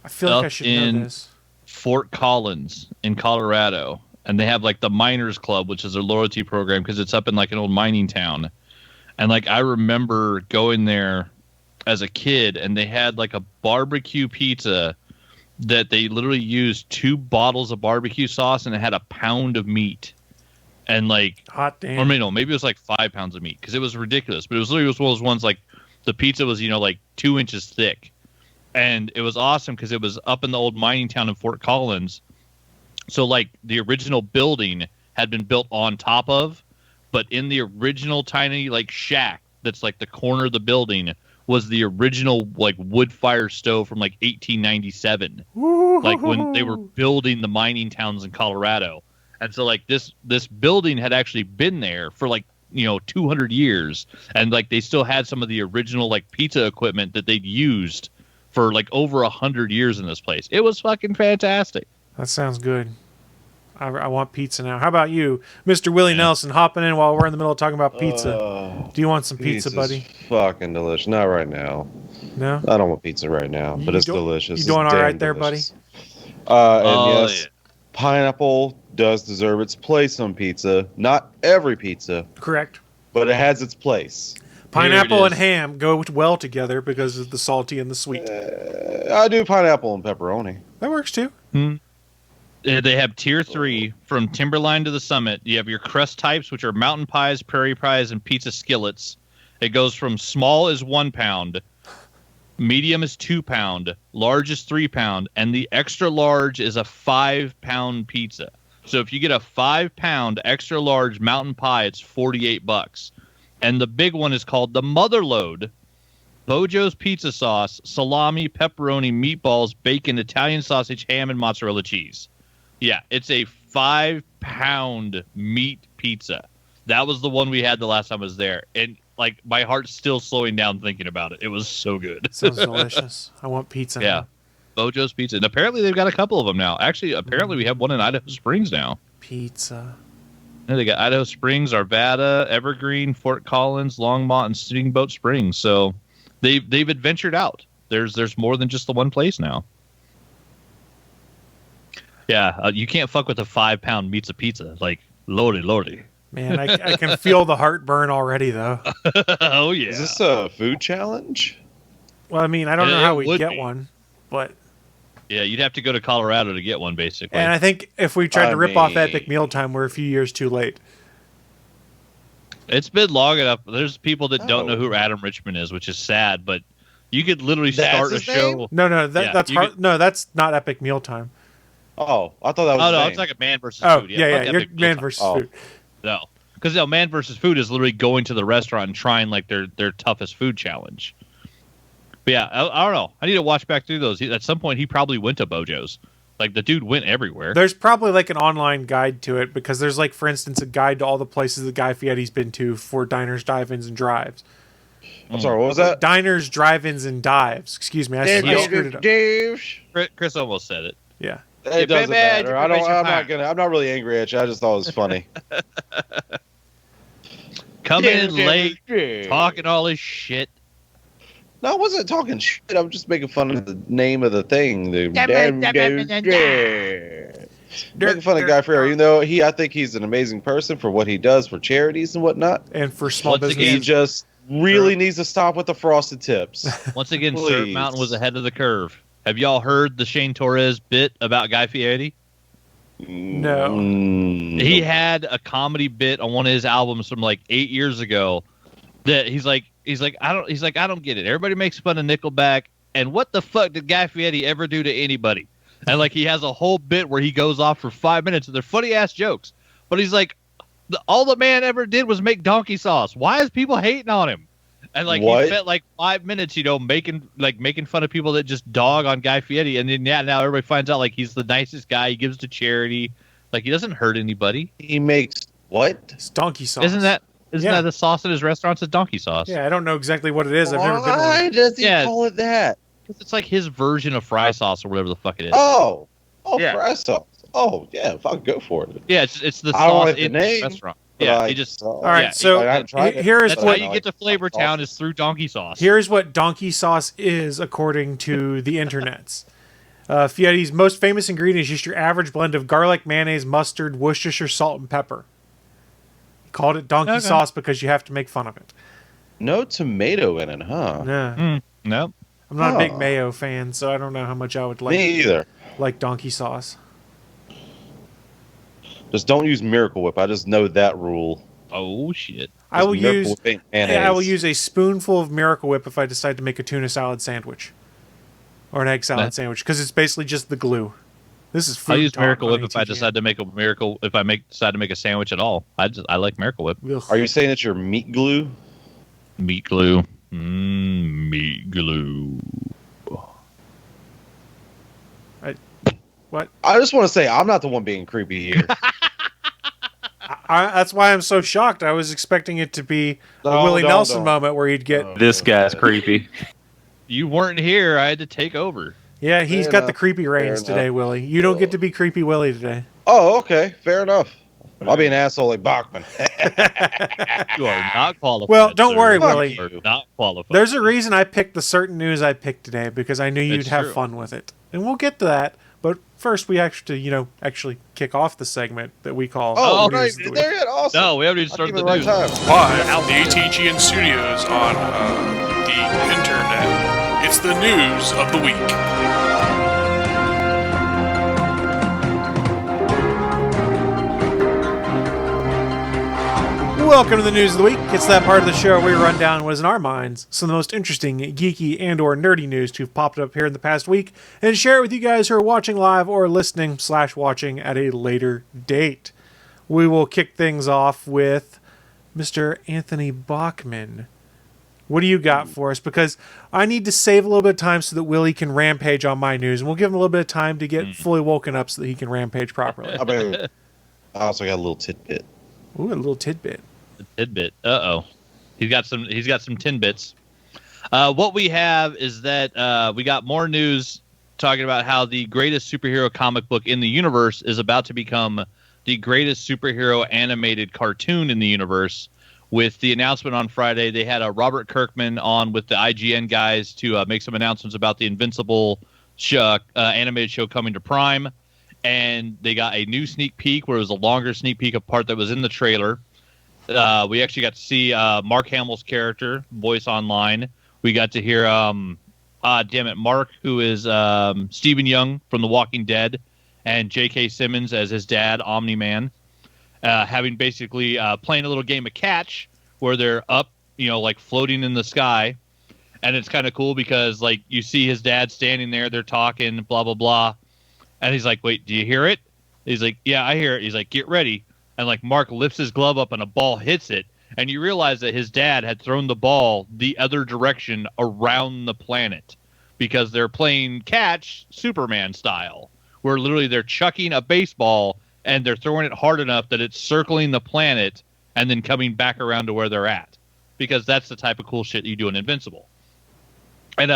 I feel like I should know this. Fort Collins in Colorado. And they have like the Miners Club, which is their loyalty program because it's up in like an old mining town. And like I remember going there as a kid and they had like a barbecue pizza that they literally used 2 bottles of barbecue sauce and it had a pound of meat. And like, hot damn. Or maybe it was like 5 pounds of meat because it was ridiculous. But it was literally one of those ones like the pizza was, like 2 inches thick. And it was awesome because it was up in the old mining town in Fort Collins. So, like, the original building had been built on top of, but in the original tiny, like, shack that's, like, the corner of the building was the original, like, wood fire stove from, like, 1897. Woo-hoo-hoo. Like, when they were building the mining towns in Colorado. And so, like, this building had actually been there for, like, 200 years. And, like, they still had some of the original, like, pizza equipment that they'd used for like over 100 years in this place. It was fucking fantastic. That sounds good. I want pizza now. How about you, Mr. Willie Nelson, hopping in while we're in the middle of talking about pizza? Do you want some pizza, buddy? Fucking delicious. Not right now. No? I don't want pizza right now, but it's delicious. You doing all right there, buddy? And yes, pineapple does deserve its place on pizza. Not every pizza. Correct. But it has its place. Pineapple and ham go well together because of the salty and the sweet. I do pineapple and pepperoni. That works too. They have tier 3 from Timberline to the Summit. You have your crust types, which are mountain pies, prairie pies, and pizza skillets. It goes from small is 1 pound, medium is 2 pound, large is 3 pound, and the extra large is a 5 pound pizza. So if you get a 5 pound extra large mountain pie, it's $48. And the big one is called the Mother Load. Bojo's pizza sauce, salami, pepperoni, meatballs, bacon, Italian sausage, ham, and mozzarella cheese. Yeah, it's a 5 pound meat pizza. That was the one we had the last time I was there. And like my heart's still slowing down thinking about it. It was so good. Sounds delicious. I want pizza. Yeah. Bojo's Pizza. And apparently they've got a couple of them now. Actually, apparently we have one in Idaho Springs now. Pizza. And they got Idaho Springs, Arvada, Evergreen, Fort Collins, Longmont, and Steamboat Springs. So they've adventured out. There's more than just the one place now. Yeah, you can't fuck with a 5 pound pizza. Like, lordy. Man, I can feel the heartburn already, though. Oh, yeah. Is this a food challenge? Well, I mean, I don't know how we would get be. one, but... Yeah, you'd have to go to Colorado to get one, basically. And I think if we tried to rip off mean- Epic Mealtime, we're a few years too late. It's been long enough. There's people that don't know Oh. who Adam Richman is, which is sad, but you could literally That's start a his show. name? No, Yeah, that's you hard, could- no, that's not Epic Mealtime. Oh, I thought that was Oh, his no, name. it's like a man versus Oh, food. yeah, fuck you're Epic man Mealtime. versus Oh. food. No. Because man versus food is literally going to the restaurant and trying like their toughest food challenge. But yeah, I don't know. I need to watch back through those. At some point, he probably went to Bojo's. Like, the dude went everywhere. There's probably like an online guide to it because there's like, for instance, a guide to all the places that Guy Fieri's been to for diners, drive-ins, and drives. I'm sorry, what was that? Diners, drive-ins, and dives. Excuse me, I screwed it up. Chris almost said it. Yeah. It doesn't bad, matter. you raise your I'm not really angry at you. I just thought it was funny. Coming in late, talking all this shit. No, I wasn't talking shit. I'm just making fun of the name of the thing. Making fun of Guy Fieri. You know, I think he's an amazing person for what he does for charities and whatnot. And for small Once business. He just really needs to stop with the frosted tips. Once again, Surf Please. Mountain was ahead of the curve. Have y'all heard the Shane Torres bit about Guy Fieri? No. He had a comedy bit on one of his albums from like 8 years ago that he's like I don't get it. Everybody makes fun of Nickelback, and what the fuck did Guy Fieri ever do to anybody? And like he has a whole bit where he goes off for 5 minutes and they're funny ass jokes, but he's like, all the man ever did was make donkey sauce. Why is people hating on him? And like What? he spent like 5 minutes, making fun of people that just dog on Guy Fieri, and then now everybody finds out like he's the nicest guy. He gives to charity, like he doesn't hurt anybody. He makes what? It's donkey sauce. Isn't that Yeah. the sauce in his restaurants? Is donkey sauce? Yeah, I don't know exactly what it is. I've never been one. Why does he Yeah. call it that? It's like his version of fry sauce or whatever the fuck it is. Oh, Yeah. fry sauce. Oh, yeah, if I could go for it. Yeah, it's the I don't sauce like the in the name, restaurant. But Yeah, I- he just. all right, yeah, so I haven't tried it. here's That's what how you get to Flavor Town is through donkey sauce. Here's what donkey sauce is according to the internets. Fieri's most famous ingredient is just your average blend of garlic, mayonnaise, mustard, Worcestershire salt, and pepper. He called it donkey Okay. sauce because you have to make fun of it. No tomato in it, huh? Yeah. No. I'm not a big Huh. mayo fan, so I don't know how much I would Me either. like donkey sauce. Just don't use Miracle Whip. I just know that rule. Oh shit. I will Miracle use Whip ain't mayonnaise. I will use a spoonful of Miracle Whip if I decide to make a tuna salad sandwich or an egg salad That- sandwich because it's basically just the glue. This is food I'll use talk Miracle on Whip if I ATGN. decide to make a miracle. If I decide to make a sandwich at all, I like Miracle Whip. Ugh. Are you saying that you're meat glue? Meat glue. Meat glue. What? I just want to say I'm not the one being creepy here. That's why I'm so shocked. I was expecting it to be a No, Willie don't, Nelson don't. moment where he'd get. This guy's creepy. You weren't here. I had to take over. Yeah, he's Fair got the enough. creepy reins Fair today, enough. Willie. You don't get to be creepy Willie today. Oh, okay. Fair enough. I'll be an asshole like Bachmann. You are not qualified. Well, don't sir. worry, Fuck Willie. You are not qualified. There's a reason I picked the certain news I picked today because I knew you'd It's have true. fun with it, and we'll get to that. But first, we actually kick off the segment that we call. Oh, News right. of the Is Week. there yet? Awesome. No, we haven't even I'll started give the it news. right time. Live from the ATGN studios on the internet, it's the news of the week. Welcome to the News of the Week. It's that part of the show where we run down what is in our minds some of the most interesting, geeky, and or nerdy news to have popped up here in the past week and share it with you guys who are watching live or listening/watching at a later date. We will kick things off with Mr. Anthony Bachmann. What do you got for us? Because I need to save a little bit of time so that Willie can rampage on my news, and we'll give him a little bit of time to get fully woken up so that he can rampage properly. I also got a little tidbit. Ooh, a little tidbit. Tidbit. He's got some tidbits. What we have is that we got more news talking about how the greatest superhero comic book in the universe is about to become the greatest superhero animated cartoon in the universe. With the announcement on Friday, they had Robert Kirkman on with the IGN guys to make some announcements about the Invincible animated show coming to Prime, and they got a new sneak peek where it was a longer sneak peek of part that was in the trailer. We actually got to see Mark Hamill's character voice online. We got to hear, Mark, who is Stephen Young from The Walking Dead, and J.K. Simmons as his dad, Omni-Man, having basically playing a little game of catch where they're up, like floating in the sky. And it's kind of cool because, like, you see his dad standing there, they're talking, blah, blah, blah. And he's like, wait, do you hear it? He's like, yeah, I hear it. He's like, get ready. And like Mark lifts his glove up and a ball hits it. And you realize that his dad had thrown the ball the other direction around the planet because they're playing catch Superman style, where literally they're chucking a baseball and they're throwing it hard enough that it's circling the planet and then coming back around to where they're at, because that's the type of cool shit you do in Invincible. And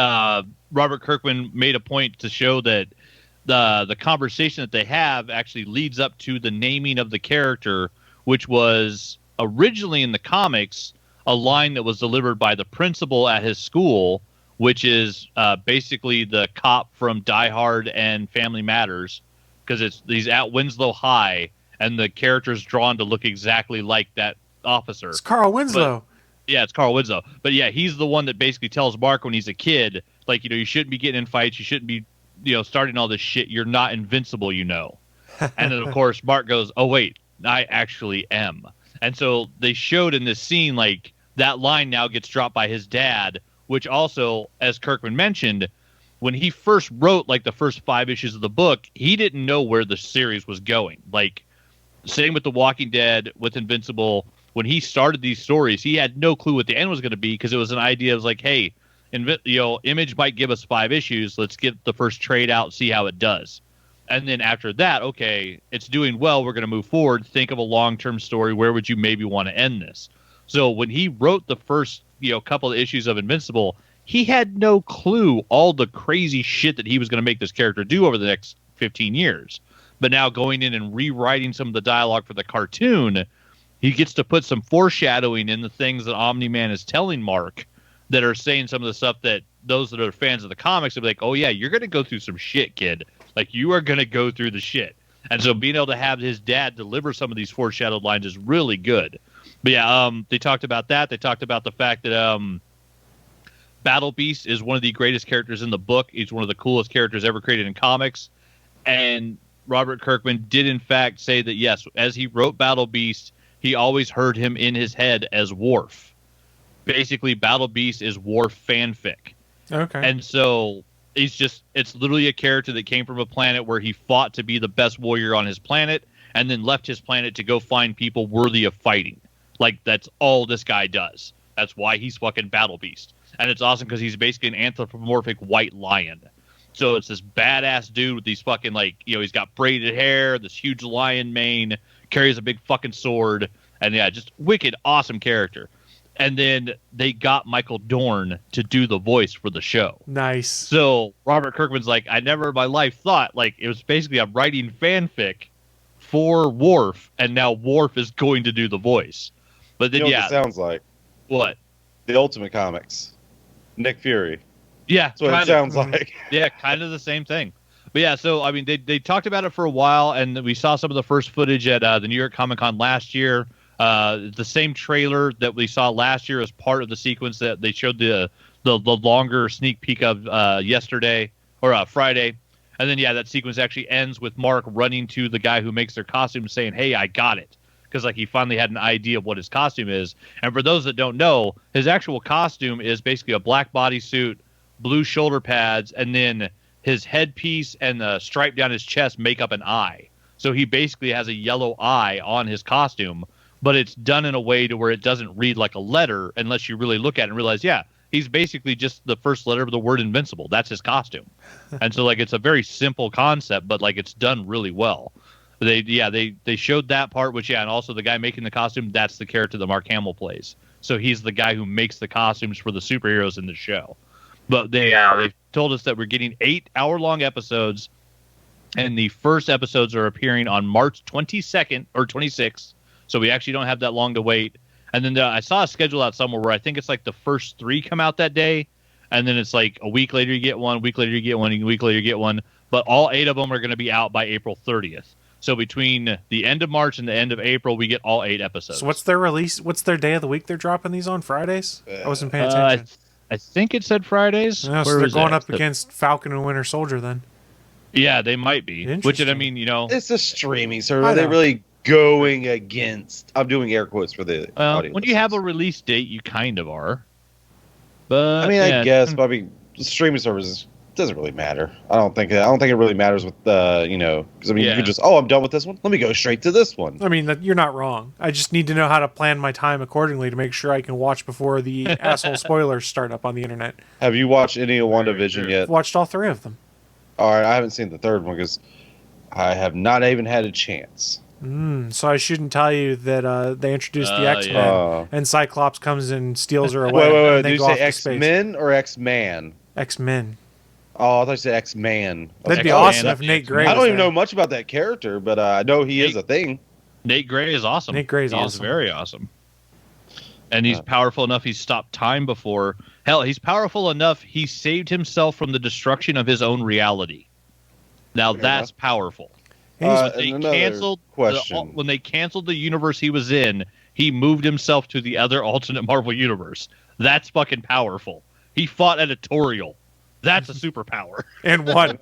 Robert Kirkman made a point to show that the conversation that they have actually leads up to the naming of the character, which was originally in the comics a line that was delivered by the principal at his school, which is basically the cop from Die Hard and Family Matters, because he's at Winslow High and the character's drawn to look exactly like that officer. It's Carl Winslow. Yeah, it's Carl Winslow. But yeah, he's the one that basically tells Mark when he's a kid, like, you shouldn't be getting in fights, you shouldn't be starting all this shit. You're not invincible, And then, of course, Mark goes, oh, wait, I actually am. And so they showed in this scene, like, that line now gets dropped by his dad, which also, as Kirkman mentioned, when he first wrote, like, the first 5 issues of the book, he didn't know where the series was going. Like, same with The Walking Dead, with Invincible, when he started these stories, he had no clue what the end was going to be, because it was an idea of, like, hey, Image might give us 5 issues. Let's get the first trade out, see how it does. And then after that, okay, it's doing well. We're going to move forward. Think of a long-term story. Where would you maybe want to end this? So when he wrote the first, couple of issues of Invincible, he had no clue all the crazy shit that he was going to make this character do over the next 15 years. But now going in and rewriting some of the dialogue for the cartoon, he gets to put some foreshadowing in the things that Omni-Man is telling Mark, that are saying some of the stuff that those that are fans of the comics will be like, oh yeah, you're going to go through some shit, kid. Like, you are going to go through the shit. And so being able to have his dad deliver some of these foreshadowed lines is really good. But yeah, they talked about that. They talked about the fact that Battle Beast is one of the greatest characters in the book. He's one of the coolest characters ever created in comics. And Robert Kirkman did in fact say that, yes, as he wrote Battle Beast, he always heard him in his head as Worf. Basically, Battle Beast is Worf fanfic. Okay. And so it's literally a character that came from a planet where he fought to be the best warrior on his planet and then left his planet to go find people worthy of fighting. Like, that's all this guy does. That's why he's fucking Battle Beast. And it's awesome because he's basically an anthropomorphic white lion. So it's this badass dude with these fucking, like, he's got braided hair, this huge lion mane, carries a big fucking sword, and yeah, just wicked awesome character. And then they got Michael Dorn to do the voice for the show. Nice. So Robert Kirkman's like, I never in my life thought, like, it was basically I'm writing fanfic for Worf, and now Worf is going to do the voice. But then, you know what it sounds like? What? The Ultimate Comics. Nick Fury. Yeah. That's what it sounds like. Yeah, kind of the same thing. But yeah, so I mean, they talked about it for a while, and we saw some of the first footage at the New York Comic Con last year. The same trailer that we saw last year as part of the sequence that they showed the longer sneak peek of yesterday or Friday. And then, yeah, that sequence actually ends with Mark running to the guy who makes their costume saying, "Hey, I got it." Because, like, he finally had an idea of what his costume is. And for those that don't know, his actual costume is basically a black bodysuit, blue shoulder pads, and then his headpiece and the stripe down his chest make up an eye. So he basically has a yellow eye on his costume, but it's done in a way to where it doesn't read like a letter unless you really look at it and realize, yeah, he's basically just the first letter of the word invincible. That's his costume. And so, like, it's a very simple concept, but, like, it's done really well. They showed that part, which, yeah, and also the guy making the costume, that's the character that Mark Hamill plays. So he's the guy who makes the costumes for the superheroes in the show. But they told us that we're getting 8 hour-long episodes, and the first episodes are appearing on March 22nd or 26th. So we actually don't have that long to wait. And then I saw a schedule out somewhere where I think it's like the first 3 come out that day, and then it's like a week later you get one, a week later you get one, a week later you get one. But all 8 of them are going to be out by April 30th. So between the end of March and the end of April, we get all 8 episodes. So what's their release? What's their day of the week they're dropping these on? Fridays? I wasn't paying attention. I think it said Fridays. So they're going up against Falcon and Winter Soldier then. Yeah, they might be. Which, I mean, you know, it's a streaming service. Are they really going against? I'm doing air quotes for the audience. When you have a release date, you kind of are. But I mean, I guess, but I mean, streaming services doesn't really matter. I don't think it really matters with because I mean, you could just, I'm done with this one. Let me go straight to this one. I mean, you're not wrong. I just need to know how to plan my time accordingly to make sure I can watch before the asshole spoilers start up on the internet. Have you watched any of WandaVision yet? I've watched all 3 of them. All right, I haven't seen the 3rd one because I have not even had a chance. So I shouldn't tell you that they introduced the X-Men and Cyclops comes and steals her away. Wait. Did you say X-Men or X-Man? X-Men. Oh, I thought you said X-Man. That'd be awesome if Nate Gray. I don't even know much about that character, but I know he is a thing. Nate Gray is awesome. Nate Gray is awesome. He's very awesome. And he's powerful enough. He's stopped time before. Hell, he's powerful enough. He saved himself from the destruction of his own reality. Now that's powerful. When they canceled the universe he was in, he moved himself to the other alternate Marvel universe. That's fucking powerful. He fought editorial. That's a superpower. And won.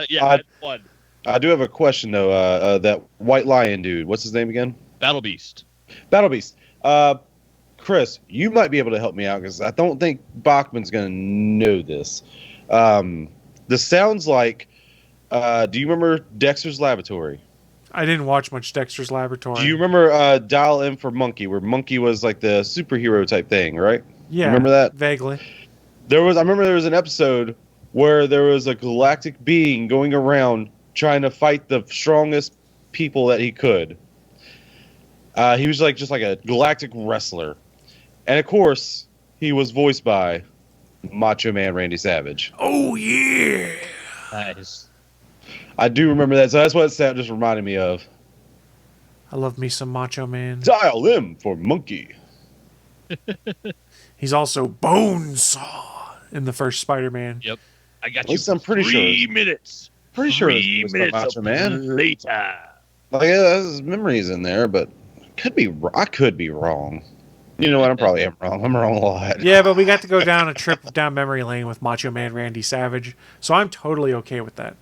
Yeah, won. I do have a question, though. That White Lion dude, what's his name again? Battle Beast. Chris, you might be able to help me out because I don't think Bachmann's going to know this. This sounds like... do you remember Dexter's Laboratory? I didn't watch much Dexter's Laboratory. Do you remember Dial M for Monkey, where Monkey was like the superhero type thing, right? Yeah. Remember that? Vaguely. I remember there was an episode where there was a galactic being going around trying to fight the strongest people that he could. He was just like a galactic wrestler. And of course, he was voiced by Macho Man Randy Savage. Oh, yeah. Nice. I do remember that, so that's what that just reminded me of. I love me some Macho Man. Dial M for Monkey. He's also Bonesaw in the first Spider-Man. Yep. I got At least you I'm pretty 3 minutes. Pretty sure 3 minutes Macho Man. later. Like, his memories in there, but I could be wrong. You know what? I probably am wrong. I'm wrong a lot. Yeah, but we got to go down a trip down memory lane with Macho Man Randy Savage, so I'm totally okay with that.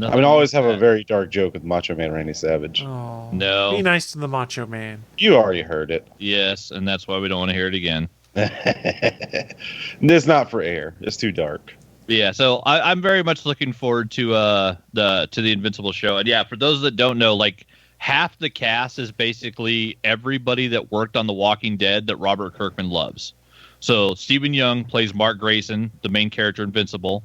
I always have a very dark joke with Macho Man Randy Savage. Oh, no. Be nice to the Macho Man. You already heard it. Yes, and that's why we don't want to hear it again. It's not for air. It's too dark. Yeah, so I'm very much looking forward to the Invincible show. And yeah, for those that don't know, like half the cast is basically everybody that worked on The Walking Dead that Robert Kirkman loves. So Stephen Young plays Mark Grayson, the main character Invincible.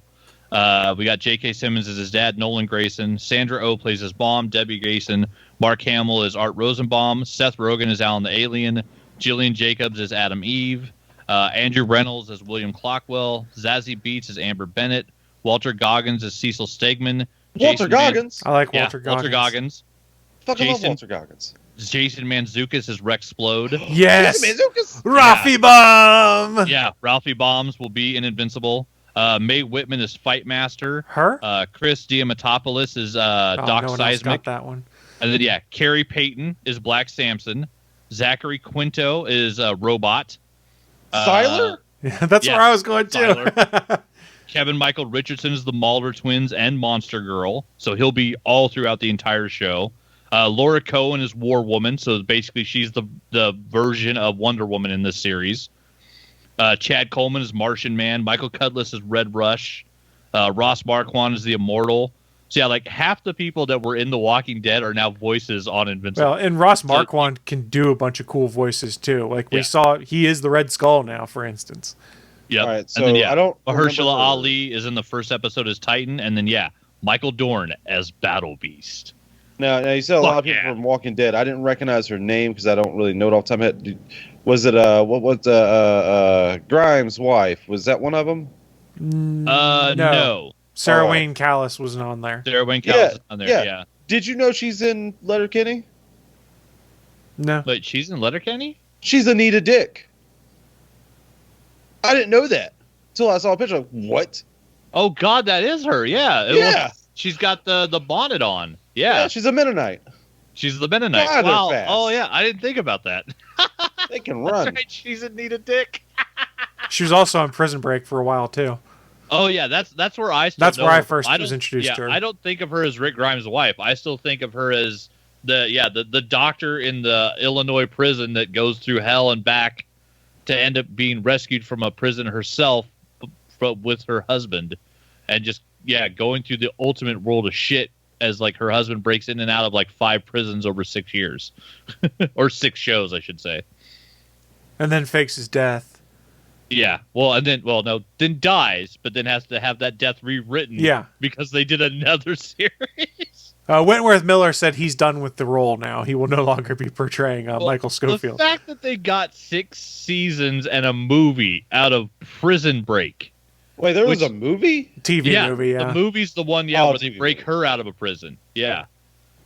We got J.K. Simmons as his dad, Nolan Grayson. Sandra Oh plays his mom, Debbie Grayson. Mark Hamill is Art Rosenbaum. Seth Rogen is Alan the Alien. Jillian Jacobs is Adam Eve. Andrew Reynolds as William Clockwell. Zazie Beetz as Amber Bennett. Walter Goggins as Cecil Stegman. Walter Goggins? I like Walter Goggins. Walter Goggins. Fucking love Walter Goggins. Jason Mantzoukas as Rex Splode. Yes! Mantzoukas? Ralphie Bomb! Yeah, Ralphie Bombs will be in Invincible. Mae Whitman is Fight Master. Her? Chris Diamantopoulos is Oh, Doc no one else Seismic. got that one. And then, Carrie Payton is Black Samson. Zachary Quinto is Robot. Siler? Yeah, that's where I was going to. Kevin Michael Richardson is the Mulder Twins and Monster Girl. So he'll be all throughout the entire show. Laura Cohen is War Woman. So basically she's the version of Wonder Woman in this series. Chad Coleman is Martian Man. Michael Cudlitz is Red Rush. Ross Marquand is the Immortal. So yeah, like half the people that were in The Walking Dead are now voices on Invincible. Well, and Ross Marquand can do a bunch of cool voices too. Like we saw, he is the Red Skull now, for instance. Yeah. All right, so and then, I don't. Mahershala Ali is in the first episode as Titan, and then Michael Dorn as Battle Beast. Now you said a lot of people from Walking Dead. I didn't recognize her name because I don't really know it off the top of my head. Was it what was Grimes' wife? Was that one of them? No. Sarah Wayne Callis wasn't on there. Sarah Wayne Callis is on there. Yeah. Did you know she's in Letterkenny? No. But she's in Letterkenny? She's Anita Dick. I didn't know that until I saw a picture. Like, what? Oh God, that is her. Yeah. She's got the bonnet on. Yeah. She's a Mennonite. She's the Mennonite. God, wow. they're fast. Oh yeah, I didn't think about that. They can run. That's right. She's Anita Dick. She was also on Prison Break for a while too. Oh yeah, that's where I. That's where I first was introduced to her. I don't think of her as Rick Grimes' wife. I still think of her as the doctor in the Illinois prison that goes through hell and back to end up being rescued from a prison herself with her husband, and just going through the ultimate world of shit as like her husband breaks in and out of like 5 prisons over 6 years, or 6 shows, I should say, and then fakes his death. Yeah, then dies, but then has to have that death rewritten. Yeah, because they did another series. Wentworth Miller said he's done with the role now. He will no longer be portraying Michael Scofield. The fact that they got 6 seasons and a movie out of Prison Break. Wait, there was a movie? TV movie, yeah. The movie's the one, where they break her out of a prison. Yeah.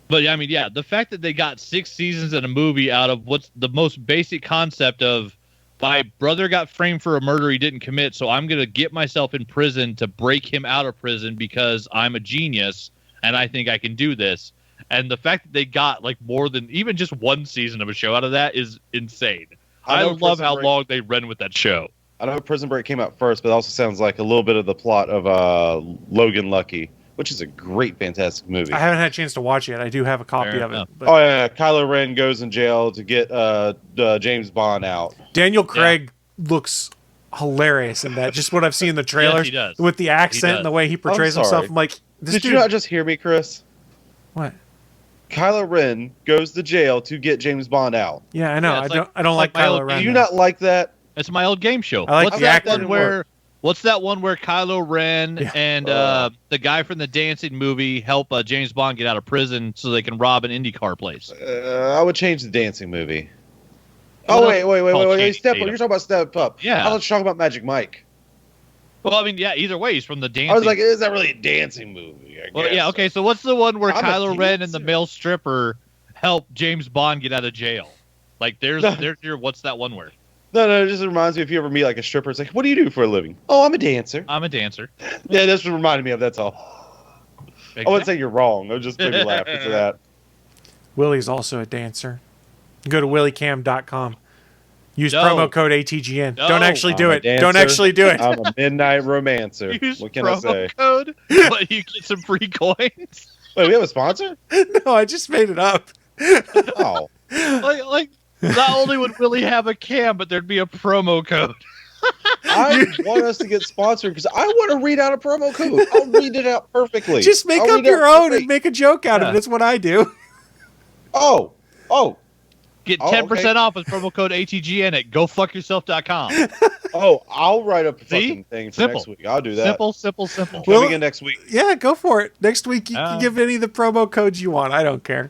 But, I mean, the fact that they got 6 seasons and a movie out of what's the most basic concept of my brother got framed for a murder he didn't commit, so I'm going to get myself in prison to break him out of prison because I'm a genius and I think I can do this. And the fact that they got like more than even just 1 season of a show out of that is insane. I love how long they ran with that show. I know Prison Break came out first, but it also sounds like a little bit of the plot of Logan Lucky, which is a great, fantastic movie. I haven't had a chance to watch it yet. I do have a copy of it. But... Oh, yeah. Kylo Ren goes in jail to get James Bond out. Daniel Craig looks hilarious in that. Just what I've seen in the trailers. Yes, he does. With the accent and the way he portrays himself. I'm like, Did you not just hear me, Chris? What? Kylo Ren goes to jail to get James Bond out. Yeah, I know. I don't like Kylo Ren. Do you not like that? It's my old game show. I like the actor. What's that one where Kylo Ren and the guy from the dancing movie help James Bond get out of prison so they can rob an IndyCar place? I would change the dancing movie. Oh, wait. Step Up. You're talking about Step Up. Yeah. I was talking about Magic Mike. Well, I mean, either way, he's from the dancing. I was like, is that really a dancing movie? Okay, so what's the one where Kylo Ren and the male stripper help James Bond get out of jail? Like, there's your, what's that one where? No, it just reminds me if you ever meet like a stripper, it's like, what do you do for a living? Oh, I'm a dancer. I'm a dancer. Yeah, that's what reminded me of, that's all. Exactly. I wouldn't say you're wrong. I was just made me laugh for that. Willie's also a dancer. Go to williecam.com. Use promo code ATGN. No. Don't actually do it. Don't actually do it. I'm a midnight romancer. Use what can I say? promo code, but you get some free coins. Wait, we have a sponsor? No, I just made it up. Oh. Like not only would Willie have a cam, but there'd be a promo code. I want us to get sponsored because I want to read out a promo code. I'll read it out perfectly. Just make up your own and make a joke out of it. That's what I do. Oh. Get 10% off with promo code ATGN at gofuckyourself.com. Oh, I'll write up a fucking thing for next week. I'll do that. Simple. We'll begin next week. Yeah, go for it. Next week you can give any of the promo codes you want. I don't care.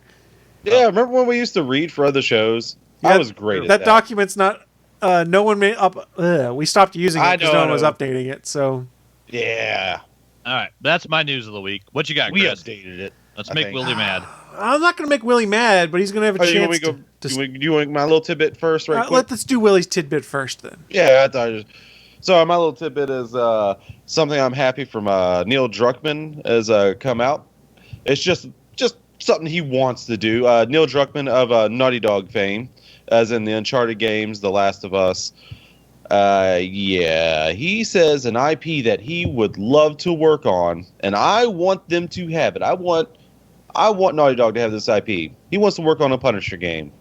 Yeah, remember when we used to read for other shows? I was great at that. That document's not... no one made up... we stopped using it because no one was updating it, so... Yeah. All right, that's my news of the week. What you got, Chris? We updated it. Let's make Willie mad. I'm not going to make Willie mad, but he's going to have a chance do you want my little tidbit first, right quick? Let's do Willie's tidbit first, then. Yeah, I thought So my little tidbit is something I'm happy from Neil Druckmann has come out. It's just something he wants to do. Neil Druckmann of Naughty Dog fame, as in the Uncharted games, The Last of Us. Yeah, he says an IP that he would love to work on, and I want them to have it. I want Naughty Dog to have this IP. He wants to work on a Punisher game,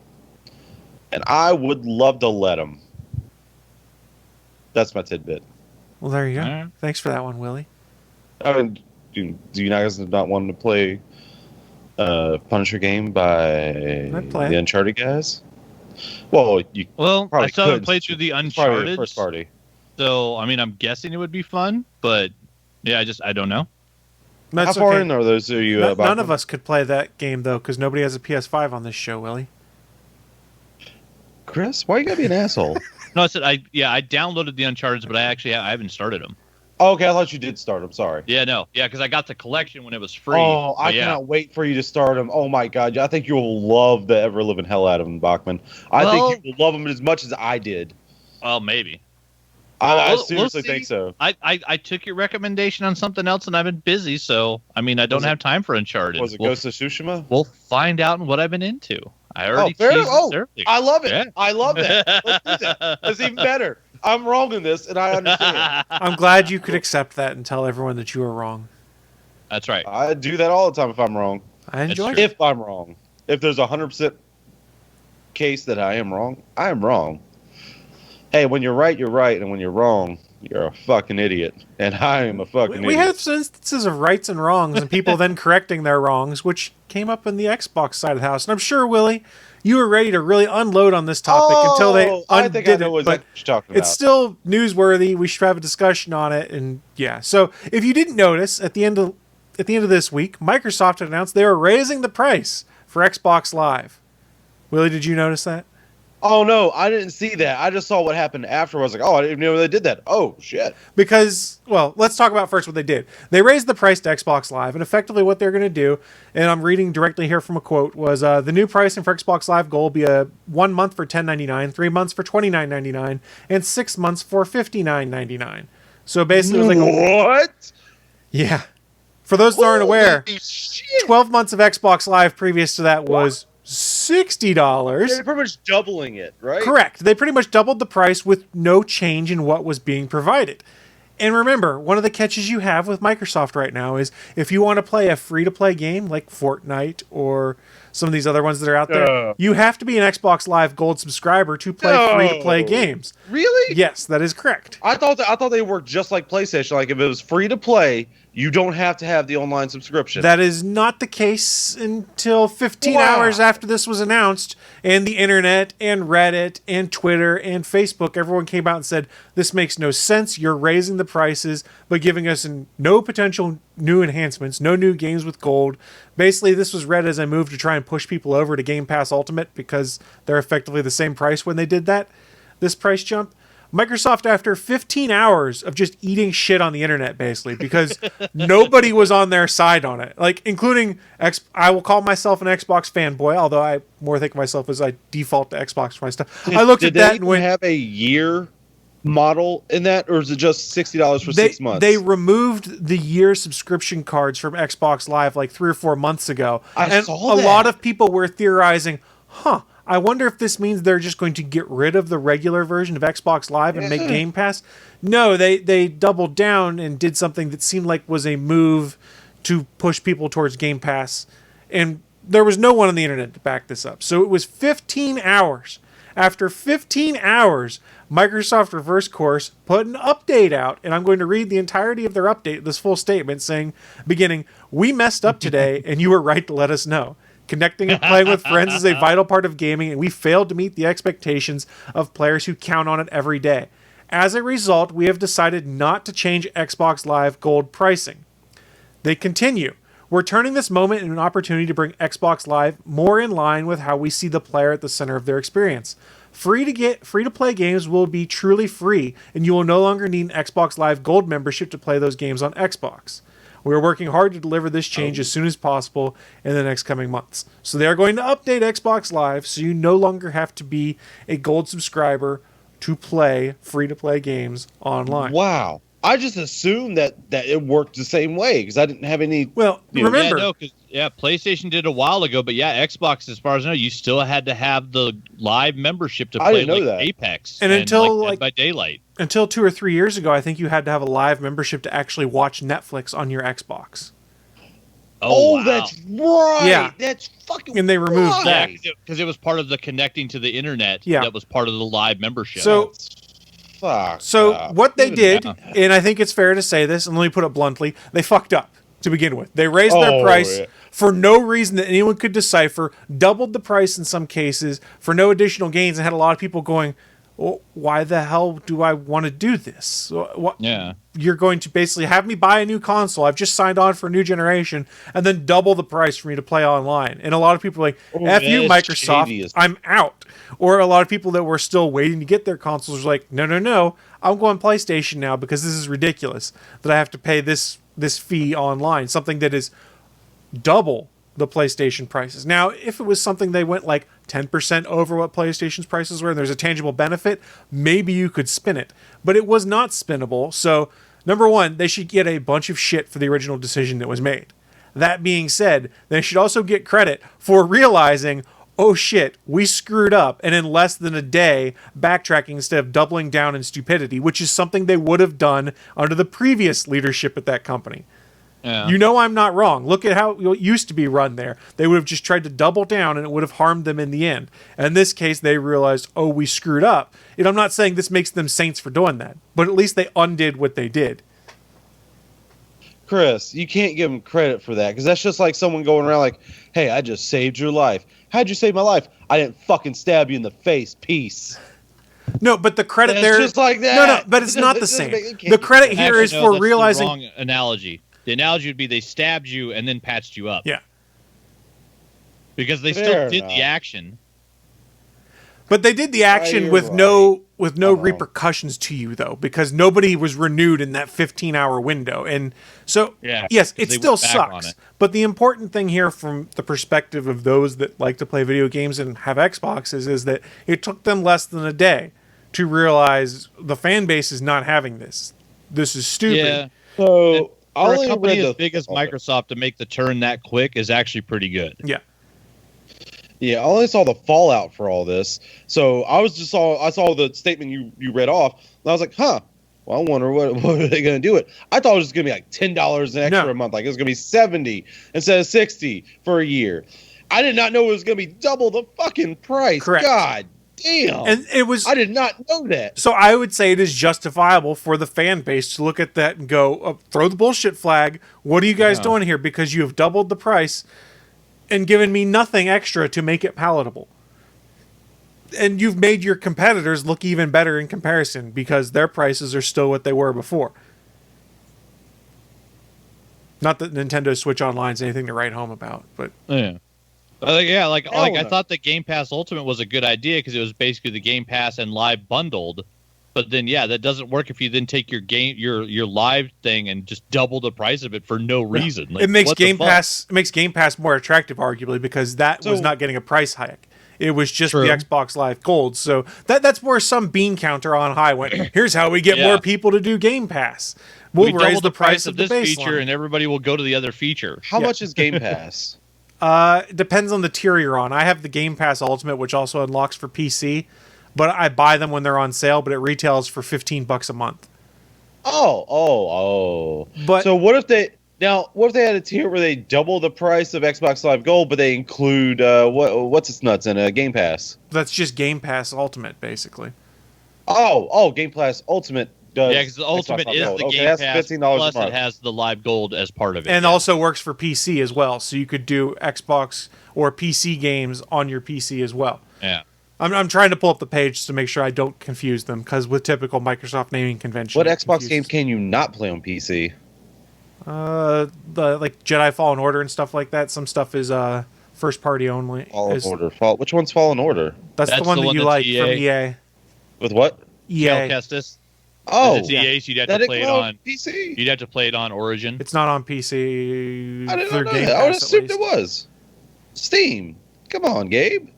and I would love to let him. That's my tidbit. Well, there you go. Alright. Thanks for that one, Willie. I mean, do you guys not want to play Punisher game by I'd play the it. Uncharted guys? Well, you Well, I probably still haven't could. played through the It's probably the Uncharted, first party. so I mean, I'm guessing it would be fun, but yeah, I don't know. That's How far okay. in are those? Are you? None Bachmann? of us could play that game, though, because nobody has a PS5 on this show, Willie. Chris, why you gotta be an asshole? No, I said I downloaded the Uncharted, but I haven't started them. Oh, okay, I thought you did start. I'm sorry. Yeah, no, yeah, because I got the collection when it was free. Oh, I but yeah. cannot wait for you to start them. Oh my god, I think you'll love the ever living hell out of them, Bachman. I think you will love them as much as I did. Well, maybe. I We'll seriously see. think so. I took your recommendation on something else, and I've been busy, so I mean, I don't Was it- have time for Uncharted. Was it we'll, Ghost of Tsushima? we'll find out what I've been into. I already fair- teased oh, this earlier. I love it. Yeah. I love that. Let's do that. That's even better. I'm wrong in this, and I understand. I'm glad you could accept that and tell everyone that you were wrong. That's right. I do that all the time if I'm wrong. I enjoy true. it. If I'm wrong. If there's a 100% case that I am wrong, I am wrong. Hey, when you're right, you're right, and when you're wrong, you're a fucking idiot. And I am a fucking We idiot. have some instances of rights and wrongs and people then correcting their wrongs, which came up in the Xbox side of the house. And I'm sure, Willie, you were ready to really unload on this topic until they I undid think I know it. But what you're talking about. it's still newsworthy. We should have a discussion on it. And yeah, so if you didn't notice, at the end of this week, Microsoft had announced they were raising the price for Xbox Live. Willie, did you notice that? Oh no, I didn't see that. I just saw what happened afterwards. Like, oh, I didn't even know they did that. Oh shit. Because, well, let's talk about first what they did. They raised the price to Xbox Live, and effectively what they're going to do, and I'm reading directly here from a quote, was the new pricing for Xbox Live Gold will be 1 month for $10.99, 3 months for $29.99, and 6 months for $59.99. So basically, it was like What? yeah. For those that aren't aware, Holy shit. 12 months of Xbox Live previous to that was $60. They're pretty much doubling it, right? Correct. They pretty much doubled the price with no change in what was being provided. And remember, one of the catches you have with Microsoft right now is if you want to play a free-to-play game like Fortnite or some of these other ones that are out there, you have to be an Xbox Live Gold subscriber to play free-to-play games. Really? Yes, that is correct. I thought they worked just like PlayStation. Like if it was free to play, you don't have to have the online subscription. That is not the case until 15 Wow. hours after this was announced, and the internet and Reddit and Twitter and Facebook, everyone came out and said, this makes no sense. You're raising the prices, but giving us no potential new enhancements, no new games with gold. Basically, this was read as a move to try and push people over to Game Pass Ultimate because they're effectively the same price when they did that, this price jump. Microsoft, after 15 hours of just eating shit on the internet, basically, because nobody was on their side on it, like including I will call myself an Xbox fanboy, although I more think of myself as I default to Xbox for my stuff. I looked at that and went, have a year model in that, or is it just $60 for 6 months? They removed the year subscription cards from Xbox Live like 3 or 4 months ago. I saw that. A lot of people were theorizing, I wonder if this means they're just going to get rid of the regular version of Xbox Live and make Game Pass. No, they doubled down and did something that seemed like was a move to push people towards Game Pass. And there was no one on the internet to back this up. So it was 15 hours. After 15 hours, Microsoft reverse course put an update out, and I'm going to read the entirety of their update, this full statement saying, beginning, "We messed up today, and you were right to let us know. Connecting and playing with friends is a vital part of gaming, and we failed to meet the expectations of players who count on it every day. As a result, we have decided not to change Xbox Live Gold pricing." They continue, "We're turning this moment into an opportunity to bring Xbox Live more in line with how we see the player at the center of their experience. Free-to-play games will be truly free, and you will no longer need an Xbox Live Gold membership to play those games on Xbox. We are working hard to deliver this change as soon as possible in the next coming months." So they are going to update Xbox Live so you no longer have to be a Gold subscriber to play free-to-play games online. Wow. I just assumed that it worked the same way because I didn't have any. Well, remember, PlayStation did a while ago, but Xbox, as far as I know, you still had to have the live membership to I play didn't know like that. Apex And until, Dead by Daylight. until 2 or 3 years ago, I think you had to have a live membership to actually watch Netflix on your Xbox. Oh, wow. that's right. Yeah. That's fucking. And they removed that. Yeah, because it was part of the connecting to the internet. Yeah. That was part of the live membership. So, Fuck. what they did, Yeah. and I think it's fair to say this, and let me put it bluntly, they fucked up to begin with. They raised their Oh, price yeah. for no reason that anyone could decipher, doubled the price in some cases for no additional gains, and had a lot of people going, well, why the hell do I want to do this? Yeah. You're going to basically have me buy a new console. I've just signed on for a new generation, and then double the price for me to play online. And a lot of people are like, F you, that's Microsoft, shady as- I'm out. Or a lot of people that were still waiting to get their consoles are like, no, I'm going PlayStation now because this is ridiculous that I have to pay this fee online, something that is double the PlayStation prices. Now, if it was something they went like 10% over what PlayStation's prices were and there's a tangible benefit, maybe you could spin it. But it was not spinnable. So, number one, they should get a bunch of shit for the original decision that was made. That being said, they should also get credit for realizing, oh shit, we screwed up, and in less than a day, backtracking instead of doubling down in stupidity, which is something they would have done under the previous leadership at that company. Yeah. You know I'm not wrong. Look at how it used to be run there. They would have just tried to double down and it would have harmed them in the end. And in this case, they realized, oh, we screwed up. And I'm not saying this makes them saints for doing that, but at least they undid what they did. Chris, you can't give them credit for that because that's just like someone going around like, hey, I just saved your life. How'd you save my life? I didn't fucking stab you in the face. Peace. No, but the credit It's there... just like that. No, but it's not the same. The credit here Actually, is no, for that's realizing... the wrong analogy. The analogy would be they stabbed you and then patched you up. Yeah. Because they Fair still did enough. the action. But they did the action you're with right. no Uh-huh. repercussions to you, though, because nobody was renewed in that 15-hour window. And so, Yeah, yes, 'cause it they still went back on sucks. it. But the important thing here from the perspective of those that like to play video games and have Xboxes is that it took them less than a day to realize the fan base is not having this. This is stupid. Yeah. So I For a only company read as big as Oh, Microsoft to make the turn that quick is actually pretty good. Yeah. Yeah, I only saw the fallout for all this. So I saw the statement you read off, and I was like, huh. Well, I wonder what are they going to do it. I thought it was just going to be like $10 an extra No. a month. Like it was going to be $70 instead of $60 for a year. I did not know it was going to be double the fucking price. Correct. God damn. And it was... I did not know that. So I would say it is justifiable for the fan base to look at that and go, throw the bullshit flag. What are you guys doing here? Because you have doubled the price and given me nothing extra to make it palatable. And you've made your competitors look even better in comparison because their prices are still what they were before. Not that Nintendo Switch Online is anything to write home about, but Yeah. I no. thought the Game Pass Ultimate was a good idea because it was basically the Game Pass and Live bundled. But then, that doesn't work if you then take your Live thing and just double the price of it for no reason. Like, it makes what the Game fuck? Pass more attractive, arguably, because that was So- not getting a price hike. It was just True. the Xbox Live Gold. So that's where some bean counter on high went. Here's how we get Yeah. more people to do Game Pass. We'll We raise double the price of the this feature, baseline. and everybody will go to the other feature. How much is Game Pass? It depends on the tier you're on. I have the Game Pass Ultimate, which also unlocks for PC, but I buy them when they're on sale. But it retails for $15 a month. Oh. But So what if they had a tier where they double the price of Xbox Live Gold, but they include what's its nuts in a Game Pass? that's just Game Pass Ultimate, basically. Oh, Game Pass Ultimate does. Yeah, because the Ultimate Xbox Live is Gold. the Okay, Game that's Pass, $15 plus a month. it has the Live Gold as part of it. And yeah. also works for PC as well. So you could do Xbox or PC games on your PC as well. Yeah. I'm trying to pull up the page to make sure I don't confuse them, because with typical Microsoft naming convention. What it Xbox confuses. games can you not play on PC? The like Jedi Fallen Order and stuff like that. Some stuff is first party only. Fallen Order. Which one's Fallen Order? That's the one that you that's like EA. from EA. With what? EA. Kestis. Oh, It's EA, so you'd have that to it play it come on. PC. You'd have to play it on Origin. It's not on PC. I didn't through know Game that. I would Pass, at assumed least. it was. Steam. Come on, Gabe.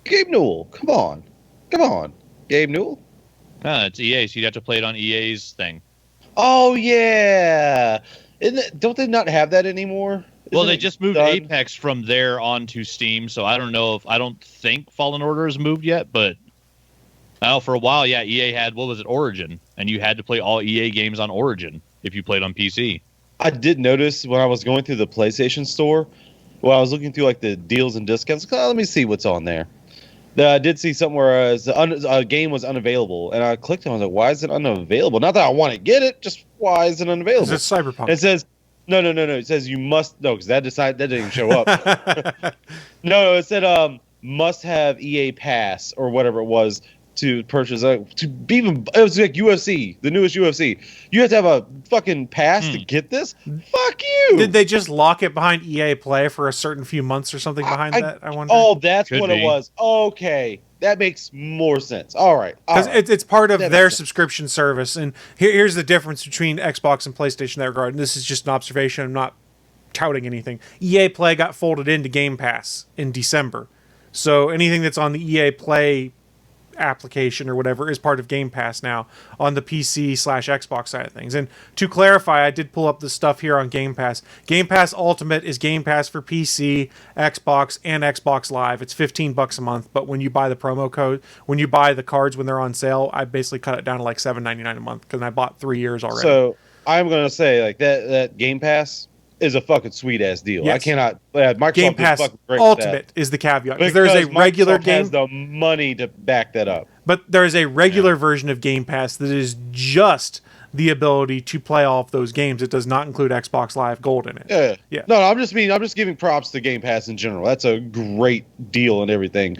Gabe Newell. Come on. Gabe Newell. It's EA, so you'd have to play it on EA's thing. Oh yeah, don't they not have that anymore? Well, Isn't they it just moved done? Apex from there onto Steam, so I don't think Fallen Order has moved yet, but for a while, yeah, EA had, what was it, Origin, and you had to play all EA games on Origin if you played on PC. I did notice when I was going through the PlayStation Store, when I was looking through like the deals and discounts. Let me see what's on there. I did see somewhere a game was unavailable, and I clicked on it. I was like, "Why is it unavailable?" Not that I want to get it, just why is it unavailable? It's Cyberpunk. It says no. It says you must because that didn't even show up. No, it said must have EA Pass or whatever it was to purchase. To be even, it was like UFC, the newest UFC. You have to have a fucking pass to get this. Fuck you. Did they just lock it behind EA Play for a certain few months or something behind that? I wonder. Oh, that's Could what be. it was. Okay, that makes more sense. All right, Because it's part of That their makes sense. subscription service. And here's the difference between Xbox and PlayStation in that regard. And this is just an observation. I'm not touting anything. EA Play got folded into Game Pass in December. So anything that's on the EA Play application or whatever is part of Game Pass now on the PC/Xbox side of things. And to clarify, I did pull up the stuff here on Game Pass. Game Pass Ultimate is Game Pass for PC, Xbox, and Xbox Live. It's $15 a month, but when you buy the promo code, when you buy the cards when they're on sale, I basically cut it down to like $7.99 a month because I bought 3 years already. So I'm gonna say like that Game Pass is a fucking sweet ass deal. Yes. I cannot. Microsoft Game is Pass fucking great with Ultimate is the caveat. Because there's a Because regular Microsoft game, has the money to back that up. but there's a regular version of Game Pass that is just the ability to play all of those games. It does not include Xbox Live Gold in it. Yeah. Yeah. No, I'm just giving props to Game Pass in general. That's a great deal and everything.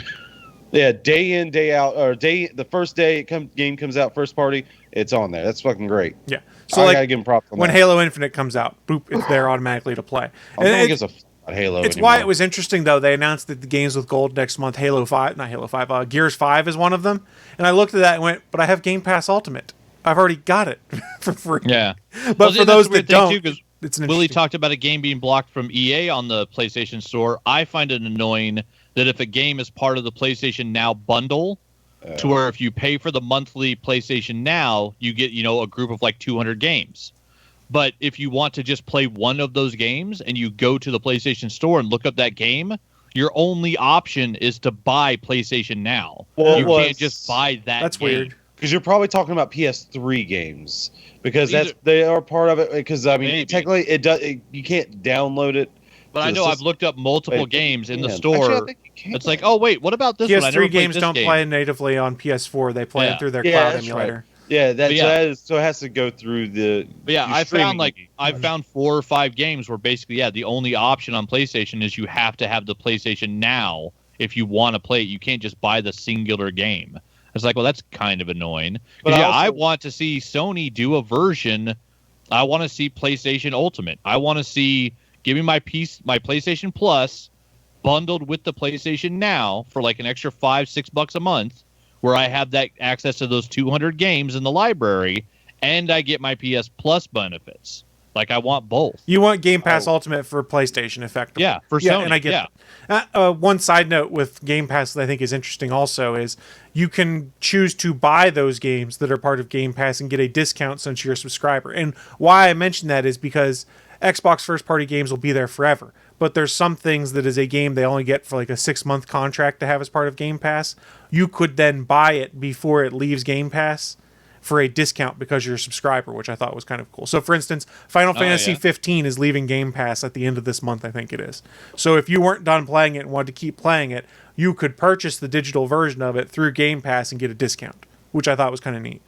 Yeah, day in, day out, or the first day game comes out, first party, it's on there. That's fucking great. Yeah. So I like gotta give them props on when that. Halo Infinite comes out, boop, it's there automatically to play. I And don't it- give a f- about Halo it's anymore. why it was interesting though. They announced that the games with gold next month, Gears 5 is one of them. And I looked at that and went, but I have Game Pass Ultimate. I've already got it for free. Yeah. But Well, for that's those the weird that thing, don't, too, 'cause it's an Willie interesting- talked about a game being blocked from EA on the PlayStation Store. I find it annoying that if a game is part of the PlayStation Now bundle, to where if you pay for the monthly PlayStation Now, you get, a group of like 200 games. But if you want to just play one of those games and you go to the PlayStation Store and look up that game, your only option is to buy PlayStation Now. Well, you it was- can't just buy that That's game. weird. Because you're probably talking about PS3 games because These they are part of it. Because I mean, Maybe. technically, you can't download it. But to I the know I've system. looked up multiple Wait, games in the yeah. store. Actually, I think you can. It's like, oh wait, what about this one? I never PS3 played games this don't game. play natively on PS4. They play Yeah. it through their Yeah, cloud that's emulator. right. Yeah, But yeah. so it has to go through the. But yeah, your I streaming. found 4 or 5 games where basically, the only option on PlayStation is you have to have the PlayStation Now if you want to play it. You can't just buy the singular game. It's like, well, that's kind of annoying. But But I I also- want to see Sony do a version. I want to see PlayStation Ultimate. I want to see give me my PlayStation Plus bundled with the PlayStation Now for like an extra $5-6 a month, where I have that access to those 200 games in the library, and I get my PS Plus benefits. Like, I want both. You want Game Pass Ultimate for PlayStation, effectively. Yeah, for Yeah, Sony. and I get that. One side note with Game Pass that I think is interesting also is you can choose to buy those games that are part of Game Pass and get a discount since you're a subscriber. And why I mention that is because Xbox first-party games will be there forever. But there's some things that is a game they only get for like a 6-month contract to have as part of Game Pass. You could then buy it before it leaves Game Pass for a discount because you're a subscriber, which I thought was kind of cool. So, for instance, Final Fantasy 15 is leaving Game Pass at the end of this month, I think it is. So if you weren't done playing it and wanted to keep playing it, you could purchase the digital version of it through Game Pass and get a discount, which I thought was kind of neat.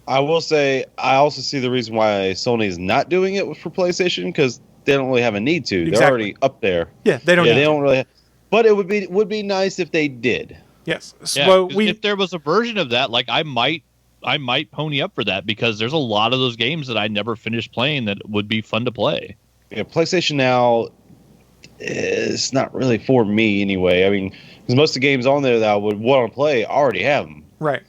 I will say, I also see the reason why Sony is not doing it for PlayStation because they don't really have a need to. They're Exactly. already up there. Yeah, they don't. Yeah, need they to. don't really. But it would be nice if they did. Yes. Yeah, So 'cause if there was a version of that, like I might pony up for that because there's a lot of those games that I never finished playing that would be fun to play. Yeah, PlayStation Now is not really for me anyway. I mean, because most of the games on there that I would want to play, I already have them. right.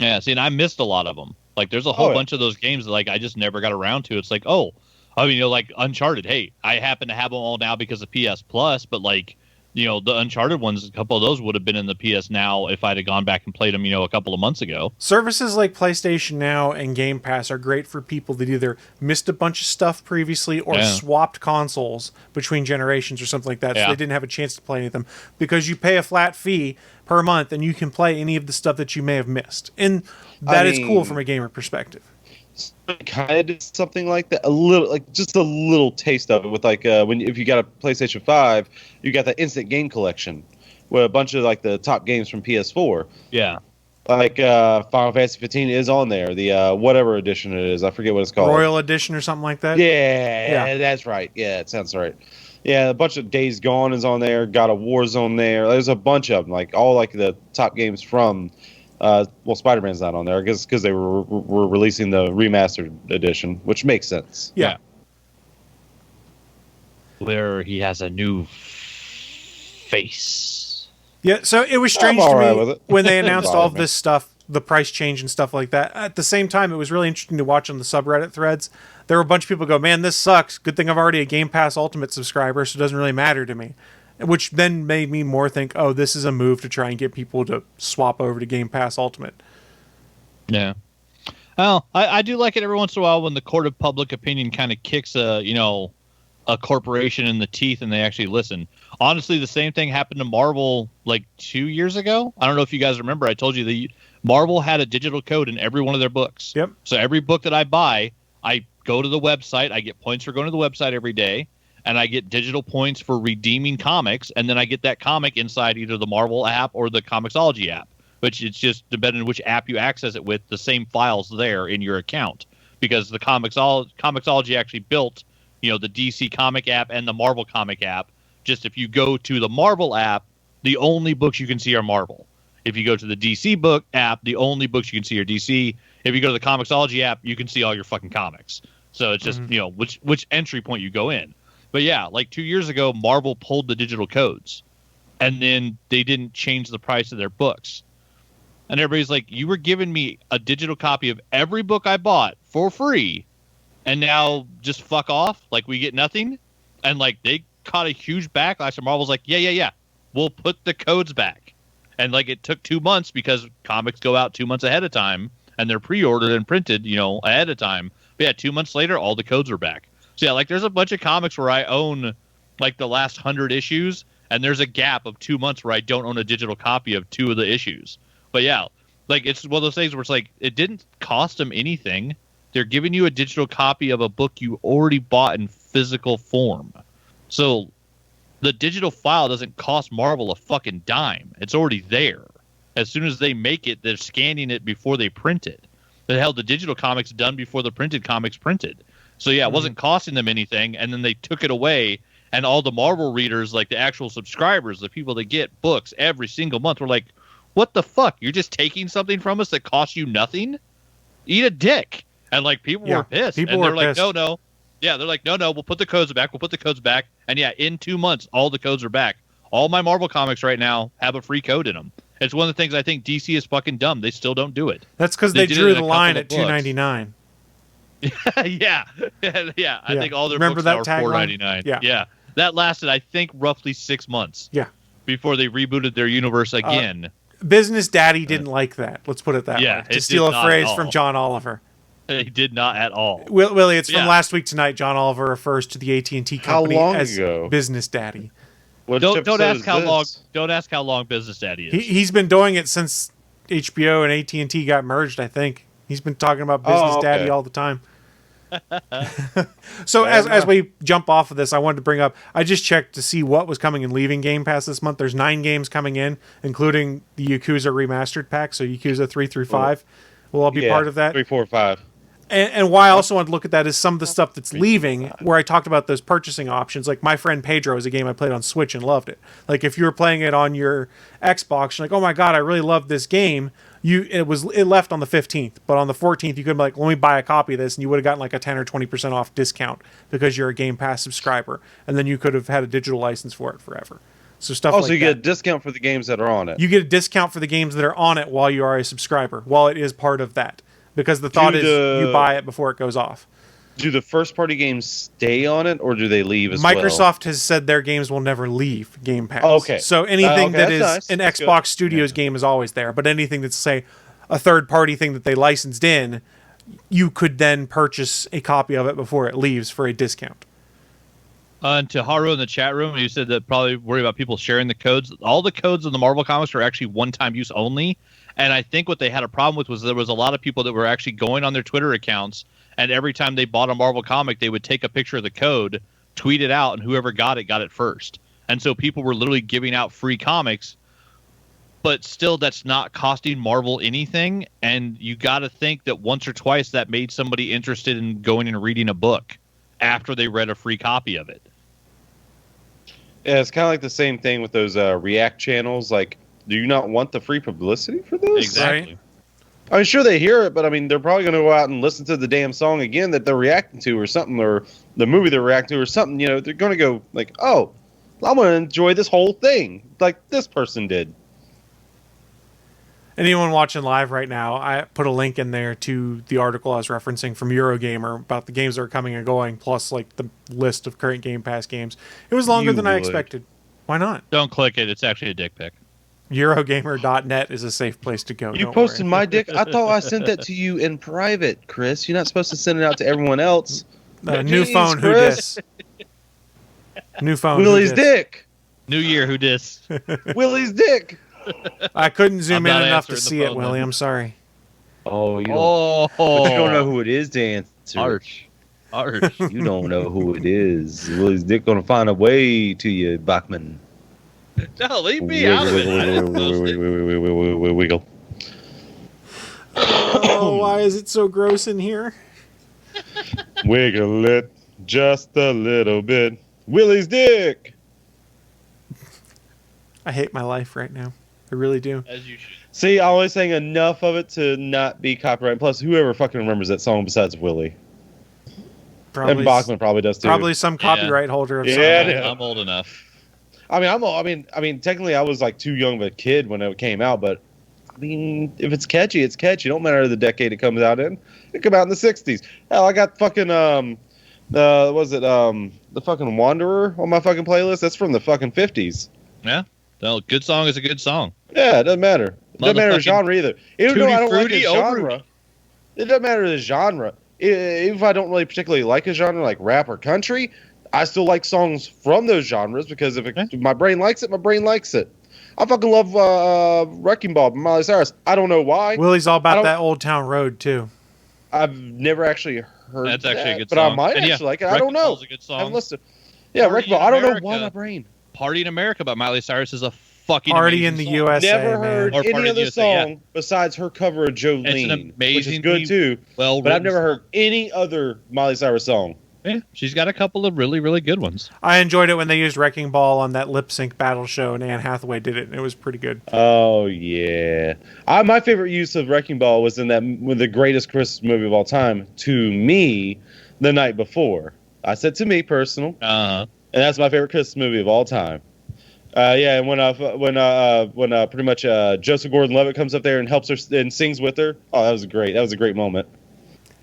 Yeah, see, and I missed a lot of them. Like, there's a whole Oh, yeah. bunch of those games that like I just never got around to. It's like, like Uncharted. Hey, I happen to have them all now because of PS Plus, but like the Uncharted ones, a couple of those would have been in the PS Now if I'd have gone back and played them, a couple of months ago. Services like PlayStation Now and Game Pass are great for people that either missed a bunch of stuff previously or swapped consoles between generations or something like that, so they didn't have a chance to play any of them. Because you pay a flat fee per month and you can play any of the stuff that you may have missed. And that is cool from a gamer perspective. Kind of did something like that, a little, like just a little taste of it with if you got a PlayStation 5, you got the instant game collection with a bunch of like the top games from PS4. Yeah, like Final Fantasy 15 is on there. The whatever edition it is, I forget what it's called. Royal Edition or something like that. Yeah, that's right. Yeah, it sounds right. Yeah, a bunch of Days Gone is on there. God of War's on there. There's a bunch of them, like all like the top games from. Spider-Man's not on there, I guess, because they were releasing the remastered edition, which makes sense. Yeah. Where he has a new face. Yeah, so it was strange to me when they announced all of this stuff, the price change and stuff like that. At the same time, it was really interesting to watch on the subreddit threads. There were a bunch of people go, man, this sucks. Good thing I'm already a Game Pass Ultimate subscriber, so it doesn't really matter to me. Which then made me more think, oh, this is a move to try and get people to swap over to Game Pass Ultimate. Yeah. Well, I do like it every once in a while when the court of public opinion kind of kicks a corporation in the teeth and they actually listen. Honestly, the same thing happened to Marvel like 2 years ago. I don't know if you guys remember. I told you that Marvel had a digital code in every one of their books. Yep. So every book that I buy, I go to the website. I get points for going to the website every day. And I get digital points for redeeming comics, and then I get that comic inside either the Marvel app or the Comixology app, which it's just depending on which app you access it with, the same files there in your account. Because the Comixology actually built, the DC comic app and the Marvel comic app. Just if you go to the Marvel app, the only books you can see are Marvel. If you go to the DC book app, the only books you can see are DC. If you go to the Comixology app, you can see all your fucking comics. So it's just, which entry point you go in. But yeah, like 2 years ago, Marvel pulled the digital codes, and then they didn't change the price of their books. And everybody's like, you were giving me a digital copy of every book I bought for free, and now just fuck off? Like, we get nothing? And like, they caught a huge backlash, and Marvel's like, yeah, we'll put the codes back. And like, it took 2 months because comics go out 2 months ahead of time, and they're pre-ordered and printed, ahead of time. But yeah, 2 months later, all the codes are back. So yeah, like there's a bunch of comics where I own like the last 100 issues, and there's a gap of 2 months where I don't own a digital copy of 2 of the issues. But yeah, like it's one of those things where it's like it didn't cost them anything. They're giving you a digital copy of a book you already bought in physical form. So the digital file doesn't cost Marvel a fucking dime. It's already there. As soon as they make it, they're scanning it before they print it. The hell, the digital comics done before the printed comics printed. So yeah, it wasn't costing them anything, and then they took it away, and all the Marvel readers, like the actual subscribers, the people that get books every single month, were like, what the fuck? You're just taking something from us that costs you nothing? Eat a dick. And like, people were pissed. And they're like, no. Yeah, they're like, no, we'll put the codes back. And yeah, in 2 months, all the codes are back. All my Marvel comics right now have a free code in them. It's one of the things I think DC is fucking dumb. They still don't do it. That's because they drew the line at $2.99. yeah. I think all their books now are $4.99. Yeah. That lasted, I think, roughly 6 months. Yeah. Before they rebooted their universe again. Business Daddy didn't like that. Let's put it that way. To steal a phrase from John Oliver. He did not at all. Willie, it's from last week tonight. John Oliver refers to the AT&T company as Business Daddy. Don't ask how long. Don't ask how long Business Daddy is. He's been doing it since HBO and AT&T got merged. I think he's been talking about Business Daddy all the time. So as we jump off of this, I wanted to bring up. I just checked to see what was coming and leaving Game Pass this month. There's 9 games coming in, including the Yakuza remastered pack. So Yakuza 3 through 5 will all be part of that. 3, 4, 5. And why I also want to look at that is some of the stuff that's leaving, where I talked about those purchasing options. Like My Friend Pedro is a game I played on Switch and loved it. Like if you were playing it on your Xbox, you're like, oh my god, I really love this game. It left on the 15th, but on the 14th you could be like, let me buy a copy of this, and you would have gotten like a 10 or 20% off discount because you're a Game Pass subscriber, and then you could have had a digital license for it forever. So stuff like that. So you get a discount for the games that are on it. You get a discount for the games that are on it while you are a subscriber, while it is part of that. Because the thought is you buy it before it goes off. do the first party games stay on it, or do they leave as well? Microsoft has said their games will never leave Game Pass. Oh, okay. So anything that that's is nice. an That's Xbox good. Studios game is always there. But anything that's, say, a third-party thing that they licensed in, you could then purchase a copy of it before it leaves for a discount. And to Haru in the chat room, you said that probably worry about people sharing the codes. All the codes in the Marvel comics are actually one-time use only. And I think what they had a problem with was there was a lot of people that were actually going on their Twitter accounts, and every time they bought a Marvel comic, they would take a picture of the code, tweet it out, and whoever got it first. And so people were literally giving out free comics, but still that's not costing Marvel anything. And you got to think that once or twice that made somebody interested in going and reading a book after they read a free copy of it. Yeah, it's kind of like the same thing with those React channels. Like, do you not want the free publicity for those? Exactly. Right. I mean, sure, they hear it, but I mean, they're probably going to go out and listen to the damn song again that they're reacting to or something, or the movie they're reacting to or something. You know, they're going to go like, oh, I'm going to enjoy this whole thing like this person did. Anyone watching live right now, I put a link in there to the article I was referencing from Eurogamer about the games that are coming and going, plus like the list of current Game Pass games. It was longer You than I would. expected. Why not? Don't click it. It's actually a dick pic. Eurogamer.net is a safe place to go. You don't posted worry. my dick. I thought I sent that to you in private, Chris. You're not supposed to send it out to everyone else. New Jeez, phone, who Chris. dis? New phone, Willie's who dis? dick. New year, who dis? Willie's dick. I couldn't zoom I'm in not enough to answering the see it, phone, Willie. then. I'm sorry. Oh, you don't. Oh, But you don't know who it is to answer. Arch. You don't know who it is. Willie's dick gonna find a way to you, Bachmann. No, leave me out of it. I didn't post it. Wiggle. Oh, why is it so gross in here? Wiggle it just a little bit. Willie's dick. I hate my life right now. I really do. As you should. See, I'm always saying enough of it to not be copyright. Plus, whoever fucking remembers that song besides Willie. And Bachman probably does too. Probably some copyright holder of some Yeah, kind. yeah. I'm old enough. I mean, technically, I was like too young of a kid when it came out, but I mean, if it's catchy, it's catchy. It don't matter the decade it comes out in. It came out in the '60s. Hell, I got fucking the fucking Wanderer on my fucking playlist. That's from the fucking '50s. Yeah. No, good song is a good song. Yeah, it doesn't matter. It doesn't matter the Motherfucking genre either. Even though I don't like Tutti the Frutti genre, it doesn't matter the genre. Even if I don't really particularly like a genre like rap or country, I still like songs from those genres because if my brain likes it, my brain likes it. I fucking love Wrecking Ball by Miley Cyrus. I don't know why. Willie's all I about don't- that Old Town Road too. I've never actually heard That's actually that, a good but song. I might And yeah, actually like it. I Wrecking don't know. Ball's a good I haven't song. listened. Yeah, Party Wrecking in Ball. I don't know America. why my brain. Party in America by Miley Cyrus is a fucking Party in amazing the song. USA, Never man. heard Or Party any in the other USA, yeah. song besides her cover of Jolene, which is good amazingly too. Well, But I've never heard any other Miley Cyrus song. Yeah, she's got a couple of really, really good ones. I enjoyed it when they used Wrecking Ball on that lip sync battle show, and Anne Hathaway did it, and it was pretty good. Oh yeah, my favorite use of Wrecking Ball was in the greatest Christmas movie of all time. To me, The Night Before. I said to me, personal, Uh-huh. and that's my favorite Christmas movie of all time. Yeah, and when pretty much Joseph Gordon-Levitt comes up there and helps her and sings with her. Oh, that was great. That was a great moment.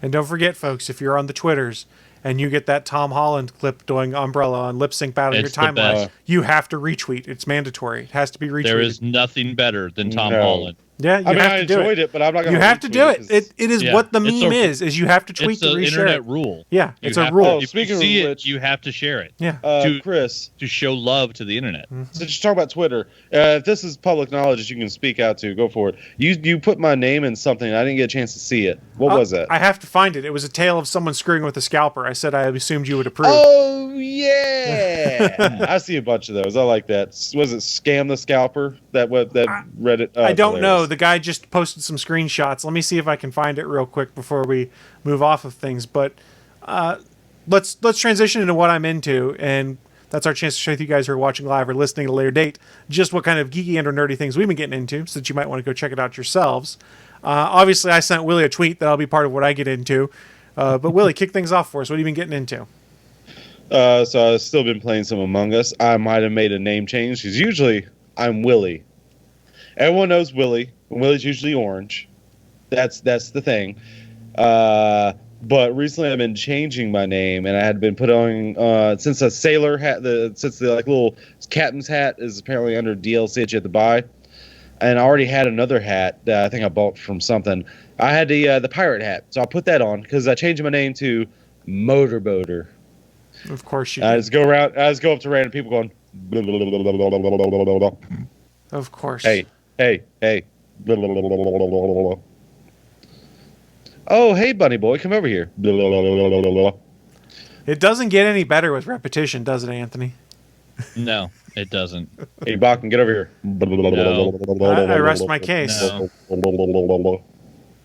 And don't forget, folks, if you're on the Twitters and you get that Tom Holland clip doing Umbrella on Lip Sync Battle It's your the timeline, best. you have to retweet. It's mandatory. It has to be retweeted. There is nothing better than Tom No. Holland. Yeah, you I mean, have I to do enjoyed it, but I'm not going You to. have to do it. It is Yeah, what the it's meme a- is you have to tweet It's to an reshare internet it. rule. Yeah, You it's a have- rule. Oh, If speaking you of see which- it, you have to share it Yeah. to- Chris, to show love to the internet. so just talk about Twitter. If this is public knowledge that you can speak out to, go for it. You put my name in something. I didn't get a chance to see it. What was that? I have to find it. It was a tale of someone screwing with a scalper. I said I assumed you would approve. Oh yeah, I see a bunch of those. I like that. Was it Scam the Scalper? That Reddit? Oh, I don't know. hilarious. The guy just posted some screenshots. Let me see if I can find it real quick before we move off of things. But let's transition into what I'm into, and that's our chance to share with you guys who are watching live or listening at a later date just what kind of geeky and or nerdy things we've been getting into, so that you might want to go check it out yourselves. Obviously, I sent Willie a tweet that'll be part of what I get into. But Willie, kick things off for us. What have you been getting into? So I've still been playing some Among Us. I might have made a name change because usually I'm Willie. Everyone knows Willie. And Willie's usually orange. That's the thing. But But recently, I've been changing my name, and I had been put on since a sailor hat, since the like little captain's hat is apparently under DLC that you have to buy, and I already had another hat that I think I bought from something. I had the pirate hat, so I'll put that on because I changed my name to Motorboater. Of course you I did. just go around, I just go up to random people going, blah, blah, blah, blah, blah, blah, blah, blah, blah. Of course. Hey, blah, blah, blah, blah, blah, blah, blah, blah. Oh, hey, bunny boy, come over here. Blah, blah, blah, blah, blah, blah, blah. It doesn't get any better with repetition, does it, Anthony? No, it doesn't. Hey, Bachmann, get over here. I rest my case. No.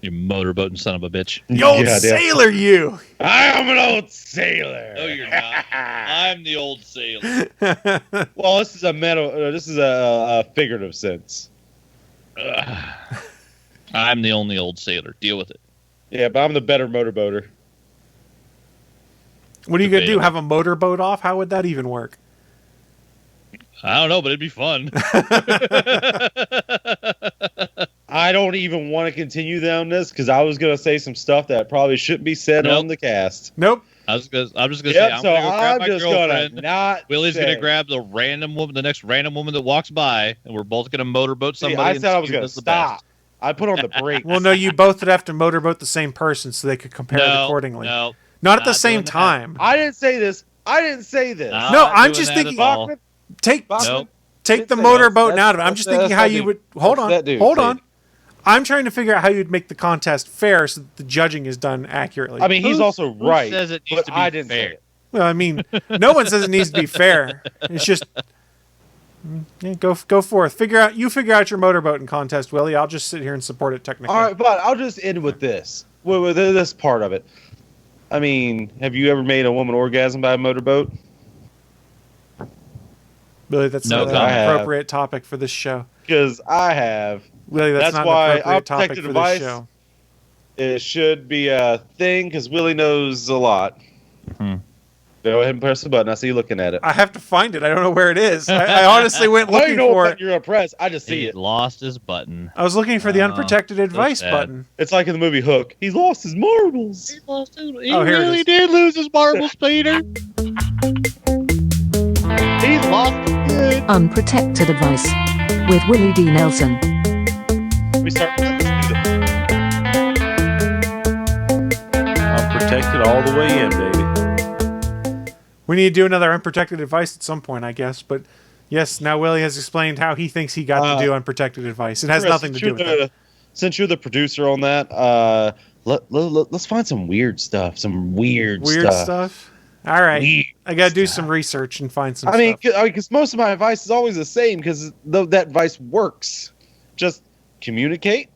You motorboating son of a bitch. You old Yeah, sailor, you! I'm an old sailor. No, you're not. I'm the old sailor. Well, this is a figurative sense. I'm the only old sailor. Deal with it. Yeah, but I'm the better motorboater. What are you going to do? Debatable. Have a motorboat off? How would that even work? I don't know, but it'd be fun. I don't even want to continue down this because I was going to say some stuff that probably shouldn't be said Nope. on the cast. Nope. I'm just gonna say Yep, I'm so gonna go grab I'm my just going to girlfriend. not Willie's say. gonna grab the next random woman that walks by, and we're both gonna motorboat See, somebody. I and said I was see who going to does the best. stop. I put on the brakes. Well, no, you both would have to motorboat the same person so they could compare it No, accordingly. no, Not at the not same doing that. time. I didn't say this. No, No, not I'm doing just that thinking- at all. Take Nope. take the Didn't say motorboat that. out of it. I'm just thinking That's how that you dude. would... Hold That's on. that dude. Hold Say on. it. I'm trying to figure out how you'd make the contest fair so that the judging is done accurately. I mean, he's also Who right. says it needs but to be I didn't fair? say it. Well, I mean, no one says it needs to be fair. It's just... Yeah, go forth. Figure out your motorboating contest, Willie. I'll just sit here and support it technically. All right, but I'll just end with this. With this part of it. I mean, have you ever made a woman orgasm by a motorboat? Willie, that's No not an comment. appropriate topic for this show. Because I have. Willie, that's not why an appropriate topic unprotected for device- this show. It should be a thing because Willie knows a lot. Go ahead and press the button. I see you looking at it. I have to find it. I don't know where it is. I honestly went I don't looking even know for what it. you're going to press. I just see He it. lost his button. I was looking for the Oh, unprotected advice sad. button. It's like in the movie Hook. He's lost his marbles. He lost his, he Oh, here it really is. did lose his marbles, Peter. He lost it. Unprotected Advice with Willie D. Nelson. We start. Let's do this. I'm protected all the way in, baby. We need to do another unprotected advice at some point, I guess. But yes, now Willie has explained how he thinks he got to do unprotected advice. It has Chris, nothing to do with that. Since you're the producer on that, let's find some weird stuff. Some weird Stuff. All right. Weird I got to do some research and find some I mean, stuff. because most of my advice is always the same because that advice works. Just communicate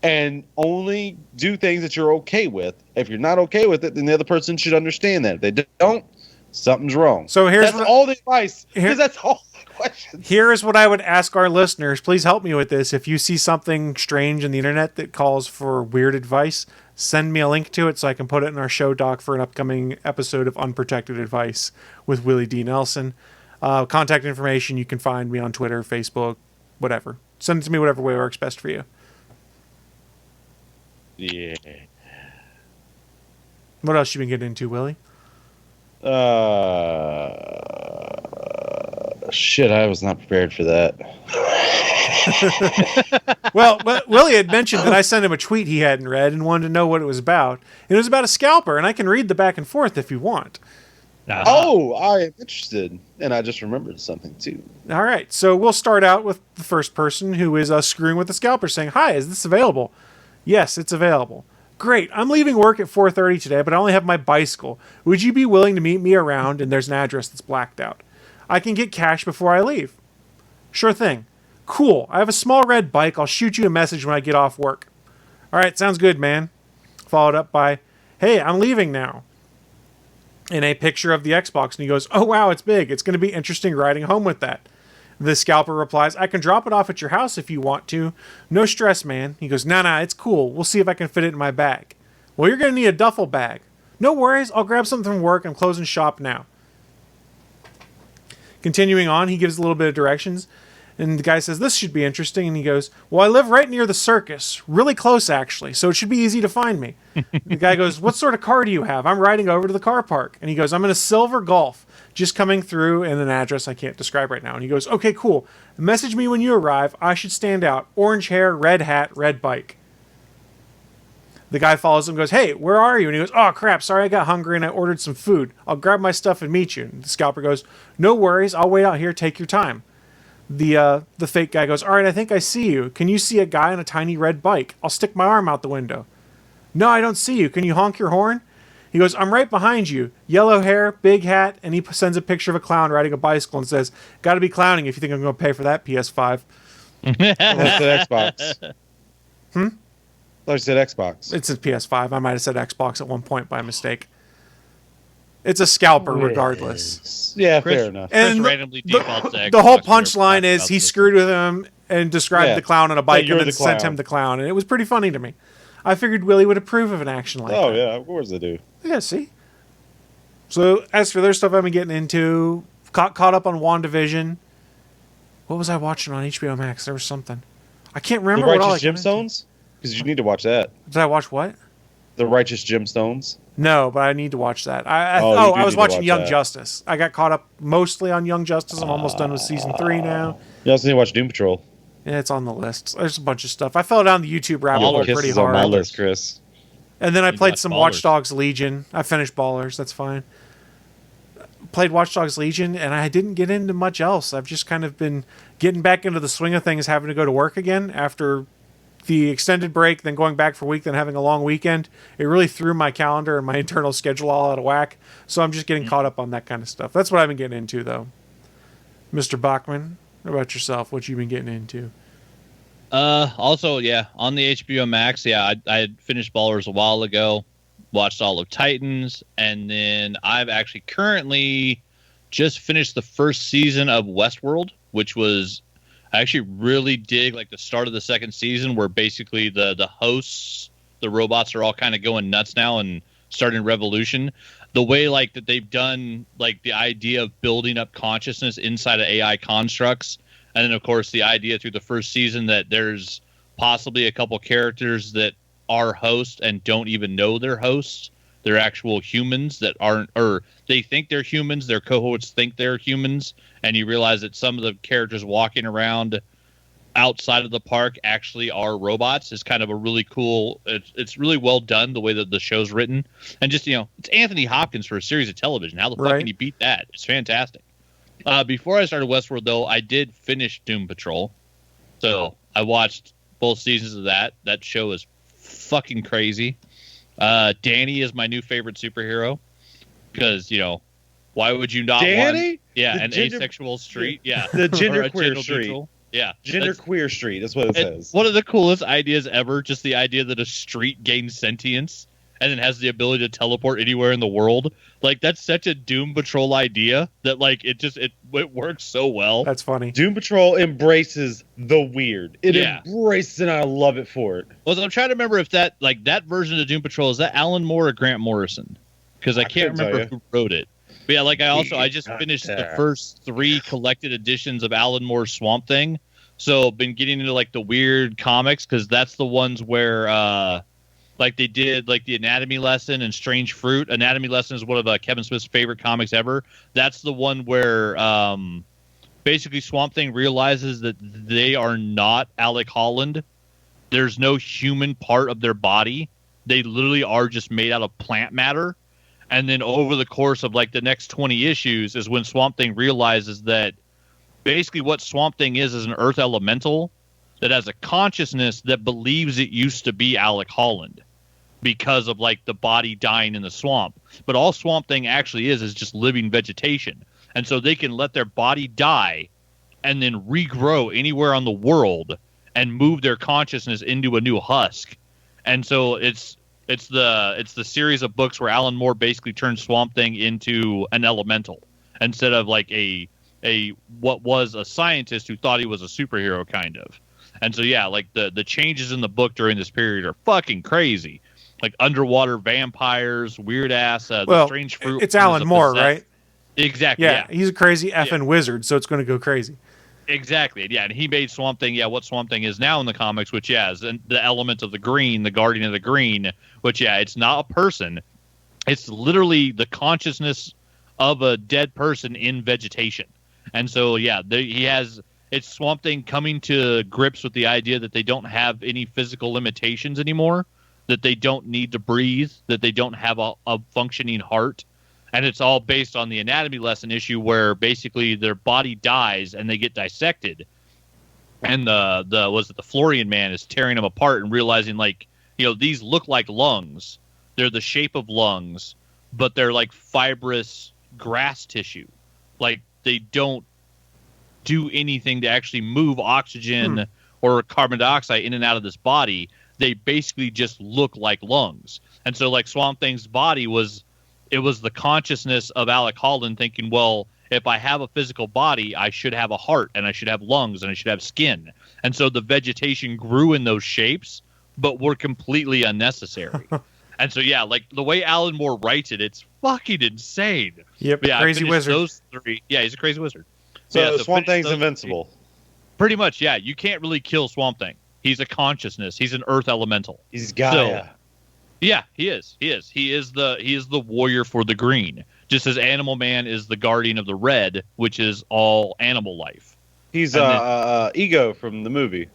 and only do things that you're okay with. If you're not okay with it, then the other person should understand that. If they don't, something's wrong. So here's that's what all the advice. Here- Because that's all the questions. Here is what I would ask our listeners. Please help me with this. If you see something strange in the internet that calls for weird advice, send me a link to it so I can put it in our show doc for an upcoming episode of Unprotected Advice with Willie D. Nelson. Contact information, you can find me on Twitter, Facebook, whatever. Send it to me whatever way works best for you. Yeah. What else you been getting into, Willie? Shit, I was not prepared for that. Well, Willie had mentioned that I sent him a tweet he hadn't read and wanted to know what it was about. It was about a scalper, and I can read the back and forth if you want. Oh, I am interested. And I just remembered something, too. All right, so we'll start out with the first person who is screwing with the scalper, saying, "Hi, is this available?" "Yes, it's available." "Great, I'm leaving work at 4:30 today, but I only have my bicycle. Would you be willing to meet me around?" And there's an address that's blacked out. "I can get cash before I leave." "Sure thing." "Cool, I have a small red bike. I'll shoot you a message when I get off work." "All right, sounds good, man." Followed up by, "Hey, I'm leaving now." And a picture of the Xbox, and he goes, "Oh wow, it's big. It's going to be interesting riding home with that." The scalper replies, "I can drop it off at your house if you want to. No stress, man." He goes, Nah, it's cool. We'll see if I can fit it in my bag." "Well, you're going to need a duffel bag." "No worries. I'll grab something from work. I'm closing shop now." Continuing on, he gives a little bit of directions. And the guy says, this should be interesting. And he goes, well, I live right near the circus. Really close, actually. So it should be easy to find me. The guy goes, what sort of car do you have? I'm riding over to the car park. And he goes, I'm in a silver Golf, just coming through, and an address I can't describe right now. And he goes, okay, cool. Message me when you arrive. I should stand out. Orange hair, red hat, red bike. The guy follows him and goes, hey, where are you? And he goes, oh, crap, sorry, I got hungry and I ordered some food. I'll grab my stuff and meet you. And the scalper goes, no worries. I'll wait out here. Take your time. The fake guy goes, all right, I think I see you. Can you see a guy on a tiny red bike? I'll stick my arm out the window. No, I don't see you. Can you honk your horn? He goes, I'm right behind you. Yellow hair, big hat, and he sends a picture of a clown riding a bicycle and says, got to be clowning if you think I'm going to pay for that PS5. That's the Xbox. I thought you said Xbox. It's a PS5. I might have said Xbox at one point by mistake. It's a scalper regardless. Yeah, fair enough. And randomly defaults to the whole Xbox punchline here. is he screwed with him and described the clown on a bike you're and then the sent clown. him the clown. And it was pretty funny to me. I figured Willie would approve of an action like that. Oh, yeah, of course I do. Yeah, see? So, as for their stuff I've been getting into, caught up on WandaVision. What was I watching on HBO Max? There was something. I can't The remember what all I Righteous got into. Gemstones? Because you need to watch that. Did I watch what? The Righteous Gemstones? No, but I need to watch that. I you do I was need to watching watch Young that. Justice. I got caught up mostly on Young Justice. I'm almost done with season 3 now. You also need to watch Doom Patrol. Yeah, it's on the list. There's a bunch of stuff. I fell down the YouTube rabbit hole Kiss pretty is on my hard. list, Chris. And then I You played watch some Ballers. Watch Dogs Legion. I finished Ballers. That's fine. Played Watch Dogs Legion, and I didn't get into much else. I've just kind of been getting back into the swing of things, having to go to work again after the extended break, then going back for a week, then having a long weekend. It really threw my calendar and my internal schedule all out of whack. So I'm just getting caught up on that kind of stuff. That's what I've been getting into, though. Mr. Bachmann, what about yourself? What you been getting into? Also, yeah, on the HBO Max, yeah, I had finished Ballers a while ago, watched all of Titans, and then I've actually currently just finished the first season of Westworld, which was, I actually really dig like the start of the second season where basically the hosts, the robots are all kind of going nuts now and starting revolution. The way like that they've done like the idea of building up consciousness inside of AI constructs. And then, of course, the idea through the first season that there's possibly a couple characters that are hosts and don't even know they're hosts. They're actual humans that aren't, or they think they're humans. Their cohorts think they're humans. And you realize that some of the characters walking around outside of the park actually are robots. Is kind of a really cool, it's really well done the way that the show's written. And just, you know, it's Anthony Hopkins for a series of television. How the fuck can you beat that? It's fantastic. Before I started Westworld, though, I did finish Doom Patrol. So I watched both seasons of that. That show is fucking crazy. Danny is my new favorite superhero. Because, you know, why would you not Danny? want... Yeah, The an gender- asexual street. Yeah. The Or a genderqueer gender street. neutral. Yeah. Genderqueer street. That's what it says. One of the coolest ideas ever. Just the idea that a street gains sentience and then has the ability to teleport anywhere in the world. Like, that's such a Doom Patrol idea that, like, it works so well. That's funny. Doom Patrol embraces the weird. It Yeah. embraces it, and I love it for it. Well, I'm trying to remember if that version of Doom Patrol, is that Alan Moore or Grant Morrison? Because I can't couldn't tell remember who wrote it. But yeah, like I just finished the there. first 3 collected editions of Alan Moore's Swamp Thing. So been getting into like the weird comics because that's the ones where like they did like the Anatomy Lesson and Strange Fruit. Anatomy Lesson is one of Kevin Smith's favorite comics ever. That's the one where basically Swamp Thing realizes that they are not Alec Holland. There's no human part of their body. They literally are just made out of plant matter. And then over the course of like the next 20 issues is when Swamp Thing realizes that basically what Swamp Thing is an earth elemental that has a consciousness that believes it used to be Alec Holland because of like the body dying in the swamp. But all Swamp Thing actually is just living vegetation. And so they can let their body die and then regrow anywhere on the world and move their consciousness into a new husk. And so it's the series of books where Alan Moore basically turns Swamp Thing into an elemental instead of like a what was a scientist who thought he was a superhero kind of. And so yeah, like the changes in the book during this period are fucking crazy. Like underwater vampires, weird ass the strange fruit. It's Alan Moore, right? Exactly. Yeah, he's a crazy effing wizard, so it's going to go crazy. Exactly. Yeah, and he made Swamp Thing, what Swamp Thing is now in the comics, which, is the element of the green, the guardian of the green, which, it's not a person. It's literally the consciousness of a dead person in vegetation. And so, it's Swamp Thing coming to grips with the idea that they don't have any physical limitations anymore, that they don't need to breathe, that they don't have a functioning heart. And it's all based on the anatomy lesson issue where basically their body dies and they get dissected. And the Florian man is tearing them apart and realizing, these look like lungs. They're the shape of lungs, but they're like fibrous grass tissue. Like they don't do anything to actually move oxygen or carbon dioxide in and out of this body. They basically just look like lungs. And so like Swamp Thing's body was the consciousness of Alec Holland thinking, well, if I have a physical body, I should have a heart and I should have lungs and I should have skin. And so the vegetation grew in those shapes, but were completely unnecessary. And so, like the way Alan Moore writes it, it's fucking insane. Yep, but crazy wizard. Those three. Yeah, he's a crazy wizard. So Swamp Thing's invincible. Pretty much, yeah. You can't really kill Swamp Thing. He's a consciousness. He's an earth elemental. He's Gaia. So, yeah, he is. He is the warrior for the green. Just as Animal Man is the guardian of the red, which is all animal life. He's Ego from the movie.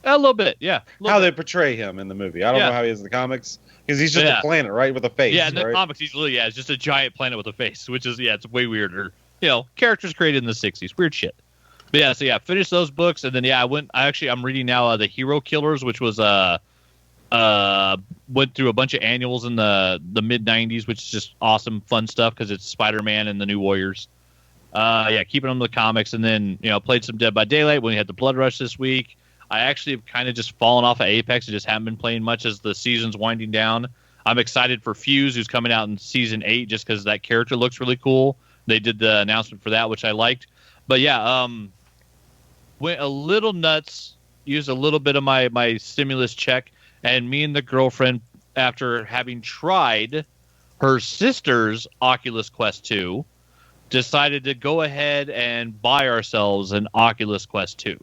A little bit, yeah. They portray him in the movie. I don't know how he is in the comics. Because he's just a planet, right? With a face. Yeah, in the comics, he's literally, it's just a giant planet with a face, which is, it's way weirder. Characters created in the 60s. Weird shit. But finished those books, and then, I'm reading now The Hero Killers, which was, went through a bunch of annuals in the mid-90s, which is just awesome, fun stuff, because it's Spider-Man and the New Warriors. Keeping them in the comics, and then, played some Dead by Daylight when we had the Blood Rush this week. I actually have kind of just fallen off of Apex. I just haven't been playing much as the season's winding down. I'm excited for Fuse, who's coming out in Season 8, just because that character looks really cool. They did the announcement for that, which I liked. But went a little nuts, used a little bit of my stimulus check, and me and the girlfriend, after having tried her sister's Oculus Quest 2, decided to go ahead and buy ourselves an Oculus Quest 2.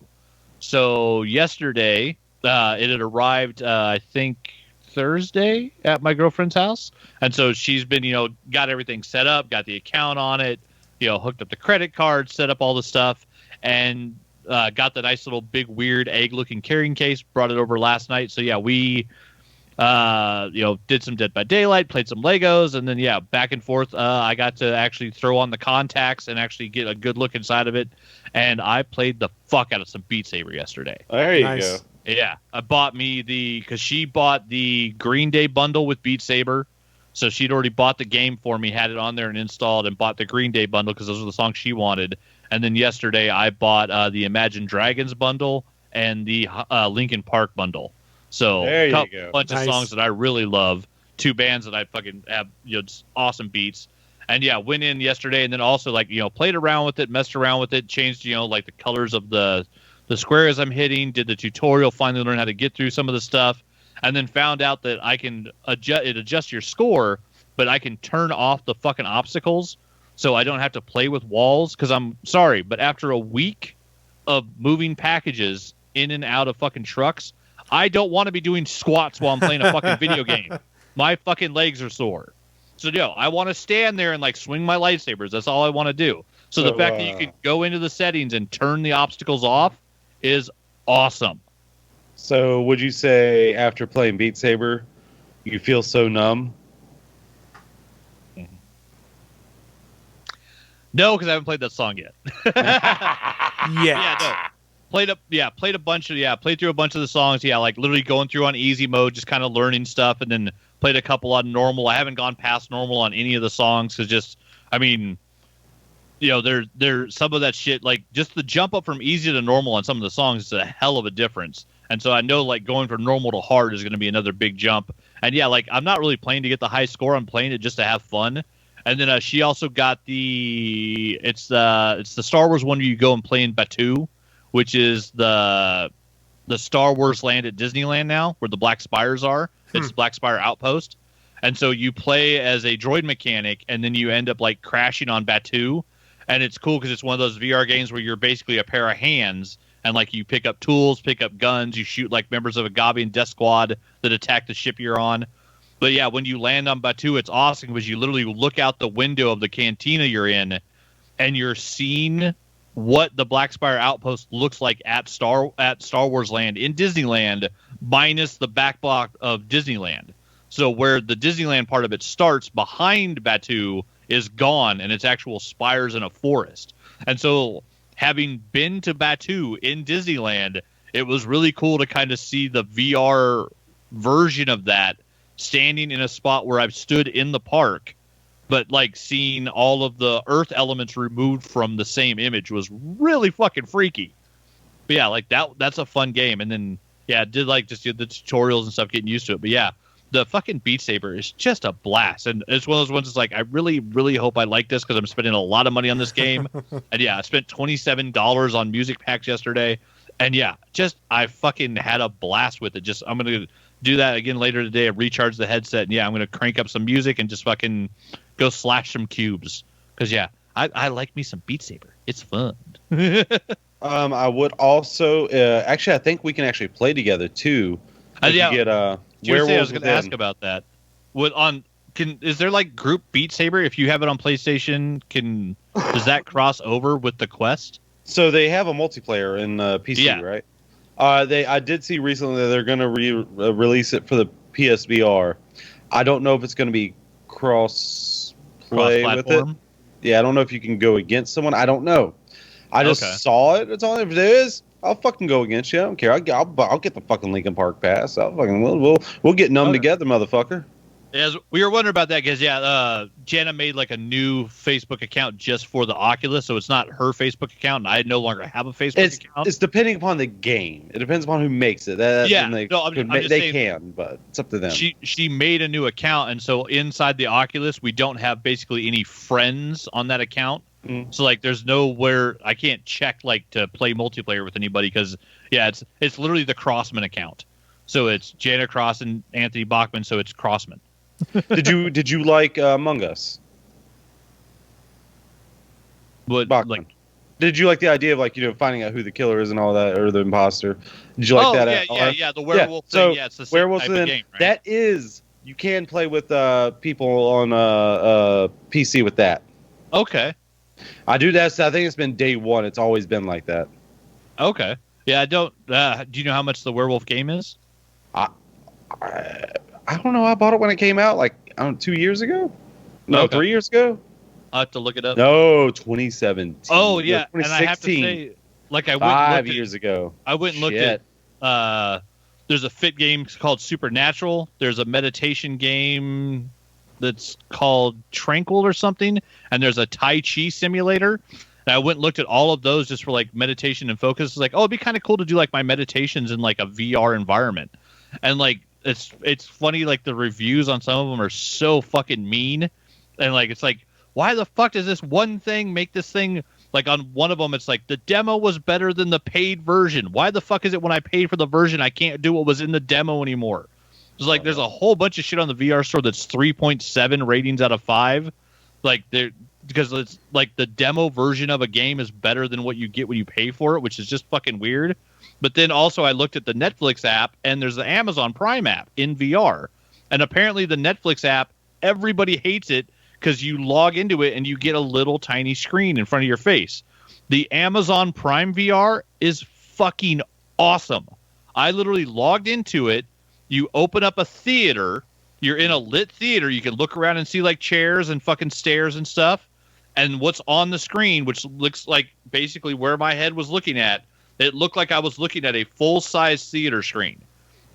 So yesterday, it had arrived, I think, Thursday at my girlfriend's house. And so she's been, got everything set up, got the account on it, hooked up the credit card, set up all the stuff, and got the nice little big weird egg-looking carrying case, brought it over last night. So, we, did some Dead by Daylight, played some Legos, and then, back and forth. I got to actually throw on the contacts and actually get a good look inside of it. And I played the fuck out of some Beat Saber yesterday. There you go. Yeah, I bought because she bought the Green Day bundle with Beat Saber. So she'd already bought the game for me, had it on there and installed, and bought the Green Day bundle because those were the songs she wanted. And then yesterday I bought the Imagine Dragons bundle and the Linkin Park bundle. So there you go. Bunch of songs that I really love. Two bands that I fucking have, just awesome beats. And went in yesterday and then also played around with it, messed around with it, changed, the colors of the squares I'm hitting, did the tutorial, finally learned how to get through some of the stuff, and then found out that I can adjust your score, but I can turn off the fucking obstacles so I don't have to play with walls. Because I'm sorry, but after a week of moving packages in and out of fucking trucks, I don't want to be doing squats while I'm playing a fucking video game. My fucking legs are sore. So, I want to stand there and, swing my lightsabers. That's all I want to do. So the fact that you can go into the settings and turn the obstacles off is awesome. So would you say after playing Beat Saber, you feel so numb? No, because I haven't played that song yet. Yeah. No. Played through a bunch of the songs. Literally going through on easy mode, just kind of learning stuff, and then played a couple on normal. I haven't gone past normal on any of the songs because there's some of that shit, just the jump up from easy to normal on some of the songs is a hell of a difference. And so I know going from normal to hard is going to be another big jump. And I'm not really playing to get the high score. I'm playing it just to have fun. And then she also got it's the Star Wars one where you go and play in Batuu, which is the Star Wars land at Disneyland now, where the Black Spires are. It's Black Spire Outpost. And so you play as a droid mechanic, and then you end up crashing on Batuu. And it's cool because it's one of those VR games where you're basically a pair of hands, and like you pick up tools, pick up guns, you shoot like members of a Gavian death squad that attack the ship you're on. But yeah, when you land on Batu, it's awesome because you literally look out the window of the cantina you're in, and you're seeing what the Black Spire Outpost looks like at Star Wars Land in Disneyland, minus the back block of Disneyland. So where the Disneyland part of it starts behind Batu is gone, and it's actual spires in a forest. And so having been to Batu in Disneyland, it was really cool to kind of see the VR version of that standing in a spot where I've stood in the park, but like seeing all of the earth elements removed from the same image was really fucking freaky. But yeah, like that's a fun game. And then yeah, I did like just the tutorials and stuff, getting used to it. But yeah, the fucking Beat Saber is just a blast. And it's one of those ones that's like, I really, really hope I like this because I'm spending a lot of money on this game. And yeah, I spent $27 on music packs yesterday. And yeah, just I fucking had a blast with it. I'm going to do that again later today. I recharge the headset. And yeah, I'm going to crank up some music and just fucking go slash some cubes. Because yeah, I like me some Beat Saber. It's fun. I would also, actually, I think we can actually play together too. Yeah. Get, Werewolves I was going to ask about that. Is there like group Beat Saber? If you have it on PlayStation, does that cross over with the Quest? So they have a multiplayer in PC, right? I did see recently that they're going to release it for the PSVR. I don't know if it's going to be cross play with it. Yeah, I don't know if you can go against someone. I don't know. I just saw it. It's all if it is. I'll fucking go against you. I don't care. I'll get the fucking Lincoln Park pass. We'll get numb together, motherfucker. Yeah, we were wondering about that because Jana made like a new Facebook account just for the Oculus, so it's not her Facebook account, and I no longer have a Facebook account. It's depending upon the game. It depends upon who makes it. They can, but it's up to them. She made a new account, and so inside the Oculus, we don't have basically any friends on that account. So like, there's nowhere I can't check like to play multiplayer with anybody because it's literally the Crossman account. So it's Jana Cross and Anthony Bachmann, so it's Crossman. Did you like Among Us? What Bachmann. Did you like the idea of finding out who the killer is and all that, or the imposter? Did you like that? Yeah, the werewolf thing. So it's the same werewolf type of game, right? That is, you can play with people on PC with that. Okay. I do that. I think it's been day one. It's always been like that. Okay. Yeah, I don't. Do you know how much the werewolf game is? I don't know. I bought it when it came out, like 2 years ago. No, 3 years ago. I'll have to look it up. No, 2017. Oh yeah, 2016. and I have to say, like I went 5 years ago. I went and looked at. There's a fit game called Supernatural. There's a meditation game that's called Tranquil or something, and there's a Tai Chi simulator. And I went and looked at all of those just for like meditation and focus. It's like, oh, it'd be kind of cool to do like my meditations in like a VR environment. And like it's funny, like the reviews on some of them are so fucking mean. And like it's like, why the fuck does this one thing make this thing, like on one of them it's like the demo was better than the paid version. Why the fuck is it when I paid for the version I can't do what was in the demo anymore? It's like there's a whole bunch of shit on the VR store that's 3.7 ratings out of 5. Like because it's like the demo version of a game is better than what you get when you pay for it, which is just fucking weird. But then also I looked at the Netflix app, and there's the Amazon Prime app in VR. And apparently the Netflix app, everybody hates it because you log into it and you get a little tiny screen in front of your face. The Amazon Prime VR is fucking awesome. I literally logged into it. You open up a theater. You're in a lit theater. You can look around and see like chairs and fucking stairs and stuff. And what's on the screen, which looks like basically where my head was looking at, it looked like I was looking at a full-size theater screen.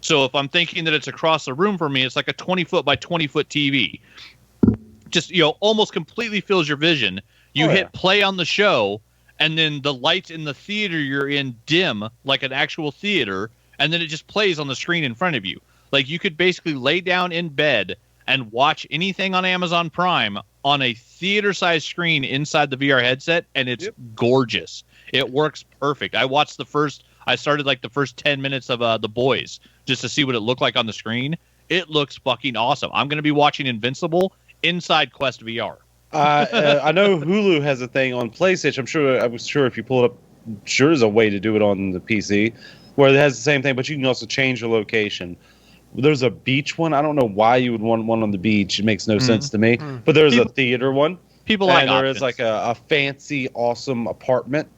So if I'm thinking that it's across the room from me, it's like a 20-foot by 20-foot TV. Just, almost completely fills your vision. You hit play on the show, and then the lights in the theater you're in dim like an actual theater, and then it just plays on the screen in front of you. Like, you could basically lay down in bed and watch anything on Amazon Prime on a theater-sized screen inside the VR headset, and it's gorgeous. It works perfect. I started like the first 10 minutes of The Boys just to see what it looked like on the screen. It looks fucking awesome. I'm going to be watching Invincible inside Quest VR. I know Hulu has a thing on PlayStation. I was sure if you pull it up, sure there's a way to do it on the PC where it has the same thing, but you can also change your location. There's a beach one. I don't know why you would want one on the beach. It makes no sense to me. But there's a theater one. People like and there options. is like a fancy, awesome apartment.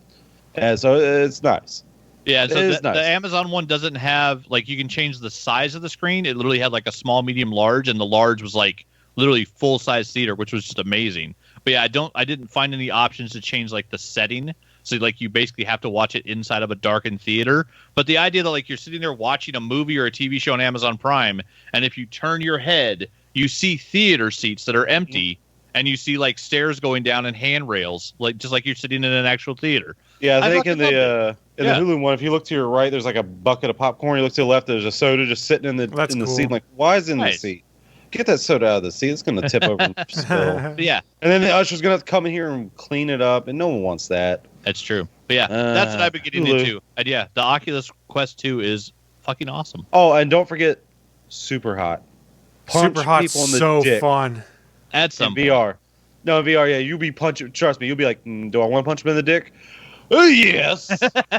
And so it's nice. Yeah, so nice. the Amazon one doesn't have, like, you can change the size of the screen. It literally had like a small, medium, large, and the large was like literally full size theater, which was just amazing. But yeah, I didn't find any options to change like the setting. So like you basically have to watch it inside of a darkened theater. But the idea that like you're sitting there watching a movie or a TV show on Amazon Prime, and if you turn your head, you see theater seats that are empty, and you see like stairs going down and handrails, like just like you're sitting in an actual theater. Yeah, I think in the Yeah. Hulu one, if you look to your right, there's like a bucket of popcorn. You look to the left, there's a soda just sitting in the cool. seat. Like, why is it in the Right. seat? Get that soda out of the seat. It's going to tip over and spill. But yeah, And then the usher's going to have to come in here and clean it up, and no one wants that. that's true. But yeah, that's what I've been getting Hulu. into. And yeah, the Oculus Quest 2 is fucking awesome. Oh, and don't forget Super Hot. Punch Super Hot's people in the so dick fun. At in some VR. No, in VR, yeah. You'll be punching. Trust me, you'll be like, do I want to punch him in the dick? Oh, yes.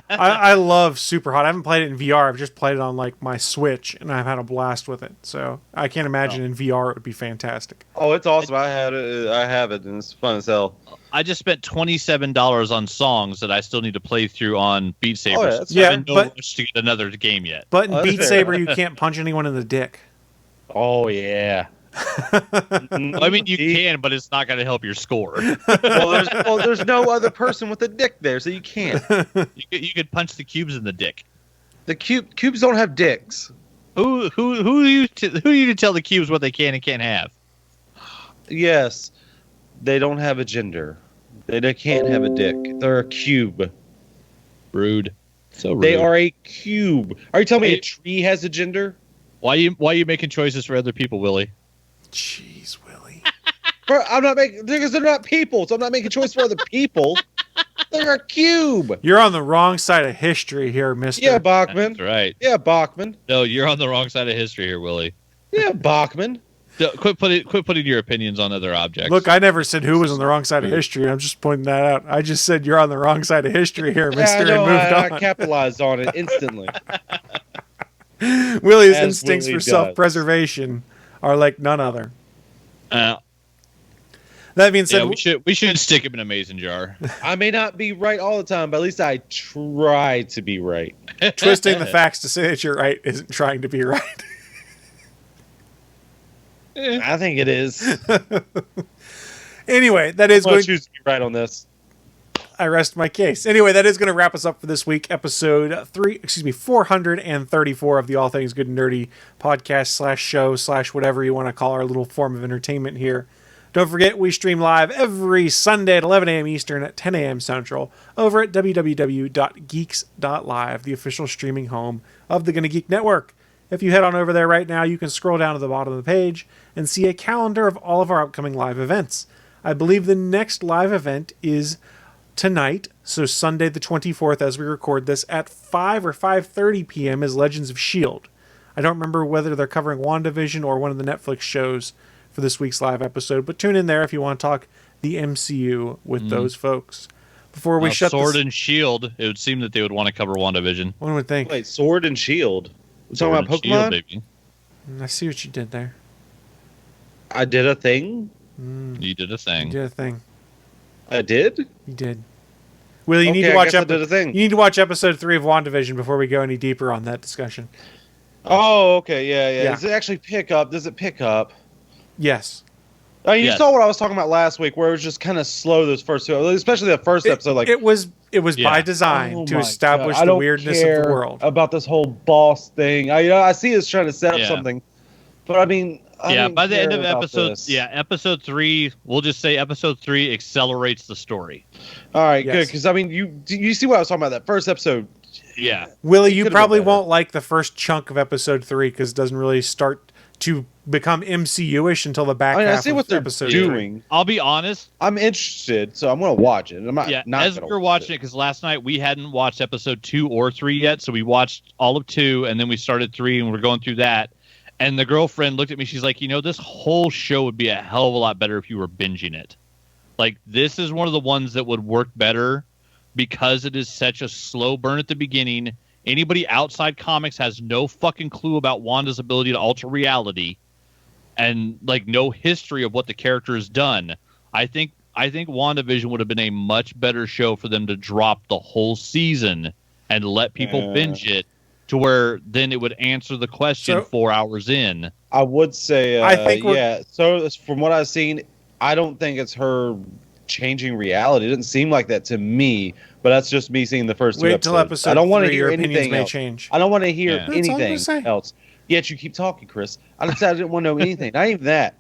I love Super Hot. I haven't played it in VR. I've just played it on like my Switch, and I've had a blast with it. So I can't imagine in VR it would be fantastic. Oh, it's awesome. I have it, and it's fun as hell. I just spent $27 on songs that I still need to play through on Beat Saber. Oh, yeah, So that's Yeah, I'm in no but- rush to get another game yet. But in Oh, that's Beat fair Saber, enough. you can't punch anyone in the dick. Oh, yeah. I mean, you can, but it's not going to help your score. There's no other person with a dick there, so you can't. You could punch the cubes in the dick. The cubes don't have dicks. Who are you to tell the cubes what they can and can't have? Yes, they don't have a gender. They can't have a dick. They're a cube. Rude. So rude. They are a cube. Are you telling me a tree has a gender? Why are you making choices for other people, Willie? Jeez, Willie. Bro, I'm not making because they're not people, so I'm not making choice for other people. They're a cube. You're on the wrong side of history here, mister. Yeah, Bachmann. That's right. Yeah, Bachmann. No, you're on the wrong side of history here, Willie. Yeah, Bachmann. Quit putting your opinions on other objects. Look, I never said who was on the wrong side of history. I'm just pointing that out. I just said you're on the wrong side of history here, mister, I know, and moved I on. capitalized on it instantly. Willie's As instincts Willie for does. self-preservation are like none other. Uh, That being said, yeah, we should stick him in a mason jar. I may not be right all the time, but at least I try to be right. twisting the facts to say that you're right isn't trying to be right. I think it is. Anyway, that is I'm going going to choose to be right on this. I rest my case. Anyway, that is going to wrap us up for this week, episode 434 of the All Things Good and Nerdy podcast / show / whatever you want to call our little form of entertainment here. Don't forget, we stream live every Sunday at 11 a.m. Eastern at 10 a.m. Central over at www.geeks.live, the official streaming home of the Gonna Geek Network. If you head on over there right now, you can scroll down to the bottom of the page and see a calendar of all of our upcoming live events. I believe the next live event is tonight, so Sunday the 24th as we record this at 5 or 5:30 p.m. is Legends of S.H.I.E.L.D. I don't remember whether they're covering WandaVision or one of the Netflix shows for this week's live episode, but tune in there if you want to talk the MCU with those folks. Before we shut Sword this, and Shield, it would seem that they would want to cover WandaVision. one would think. Wait, Sword and Shield. We're talking about Sword and Pokemon? Shield, baby. I see what you did there. I did a thing? You did a You thing. did a thing. I did? You did. Willie, you Okay, need to I watch guess I did a thing. You need to watch episode 3 of WandaVision before we go any deeper on that discussion. Oh, okay, yeah. Yeah. Does it actually pick up? Does it pick up? Yes. You Yes. saw what I was talking about last week, where it was just kind of slow those first two, especially the first episode. Like it was Yeah. by design oh to my establish God, I the don't weirdness of care the world. about this whole boss thing. I see it's trying to set up Yeah. something, but I mean, I By the end of episode, episode 3, we'll just say episode 3 accelerates the story. All right, Yes. good, because I mean, you see what I was talking about that first episode. Yeah. Willie, It you could've probably been better. won't like the first chunk of episode 3 because it doesn't really start to become MCU-ish until the back I mean, I half see of what they're episode 3. doing. I'll be honest. I'm interested, so I'm going to watch it. I'm not. Yeah, not as we were watching it, because last night we hadn't watched episode 2 or 3 yet, so we watched all of 2, and then we started 3, and we're going through that. And the girlfriend looked at me. She's like, this whole show would be a hell of a lot better if you were binging it. Like, this is one of the ones that would work better because it is such a slow burn at the beginning. Anybody outside comics has no fucking clue about Wanda's ability to alter reality and, like, no history of what the character has done. I think WandaVision would have been a much better show for them to drop the whole season and let people binge it, to where then it would answer the question 4 hours in. I would say, I think So from what I've seen, I don't think it's her changing reality. It doesn't seem like that to me, but that's just me seeing the first two episodes. Wait till episode I don't want to 3, hear your opinions anything may else. change. I don't want to hear That's all I'm gonna anything say. else. Yet you keep talking, Chris. I didn't want to know anything. Not even that.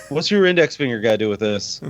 What's your index finger got to do with this?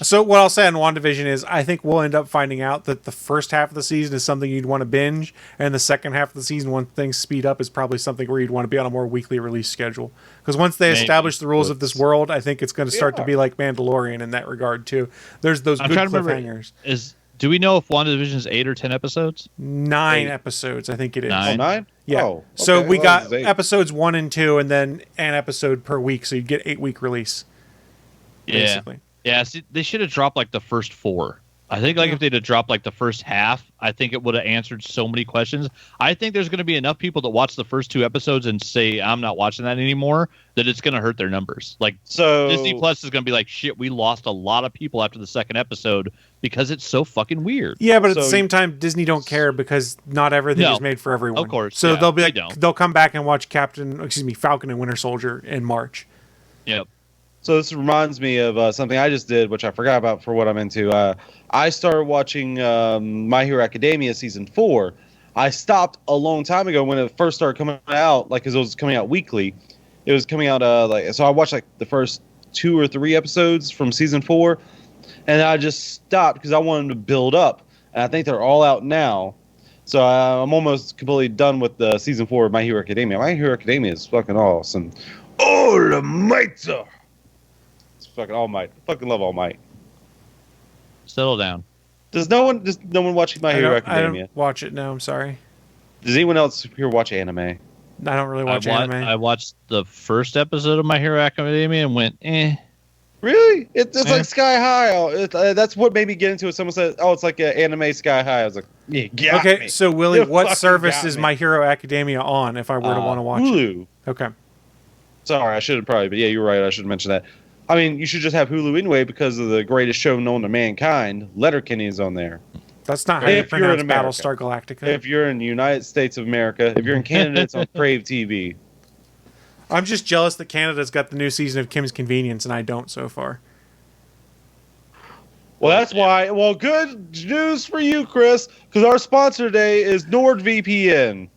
So what I'll say on WandaVision is I think we'll end up finding out that the first half of the season is something you'd want to binge, and the second half of the season, when things speed up, is probably something where you'd want to be on a more weekly release schedule. Because once they establish the rules of this world, I think it's going to start to be like Mandalorian in that regard too. There's those good cliffhangers. Do we know if WandaVision is 8 or 10 episodes? 9 episodes, I think it is. 9? 9? Yeah. Oh, So okay. we Well, got this is 8. episodes 1 and 2, and then an episode per week, so you get 8-week release. Basically. Yeah, see, they should have dropped like the first 4. I think if they'd have dropped like the first half, I think it would have answered so many questions. I think there's going to be enough people that watch the first 2 episodes and say, I'm not watching that anymore, that it's going to hurt their numbers. Like, So Disney Plus is going to be like, shit, we lost a lot of people after the second episode because it's so fucking weird. Yeah, but at the So- same time, Disney don't care because not everything No, is made for everyone. of course, So yeah, they'll be they like, don't. they'll come back and watch Falcon and Winter Soldier in March. Yep. So this reminds me of something I just did, which I forgot about for what I'm into. I started watching My Hero Academia season 4. I stopped a long time ago when it first started coming out, like, because it was coming out weekly. It was coming out so I watched like the first 2 or 3 episodes from season 4, and I just stopped because I wanted to build up. And I think they're all out now. So I'm almost completely done with the season 4 of My Hero Academia. My Hero Academia is fucking awesome. All Might. It's fucking All Might. Fucking love All Might. Settle down. Does no one watch My Hero I Academia? don't watch it now, I'm sorry. Does anyone else here watch anime? I don't really watch anime. I watched the first episode of My Hero Academia and went, eh. Really? It's Yeah. like Sky High. That's what made me get into it. Someone said, "Oh, it's like anime Sky High." I was like, "Yeah, got Okay, me." so Willie, You what fucking service got is me. My Hero Academia on if I were to want to watch it? Hulu. Okay. Sorry, I should have probably, but yeah, you're right. I should have mentioned that. I mean, you should just have Hulu anyway because of the greatest show known to mankind. Letterkenny is on there. That's not how you If you're in pronounce America. Battlestar Galactica. If you're in the United States of America, if you're in Canada, it's on Crave TV. I'm just jealous that Canada's got the new season of Kim's Convenience and I don't so far. Well, that's why. Well, good news for you, Chris, because our sponsor today is NordVPN.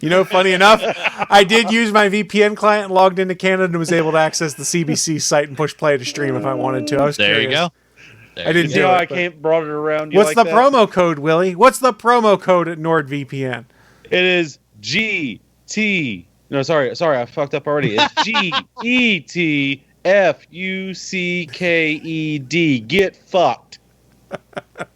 You know, funny enough, I did use my VPN client and logged into Canada and was able to access the CBC site and push play to stream if I wanted to. I was There curious. you go. I didn't You do know, it. I but- can't brought it around. You What's like the that? promo code, Willie? What's the promo code at NordVPN? It is GT. No, sorry, I fucked up already. It's GETFUCKED. Get fucked.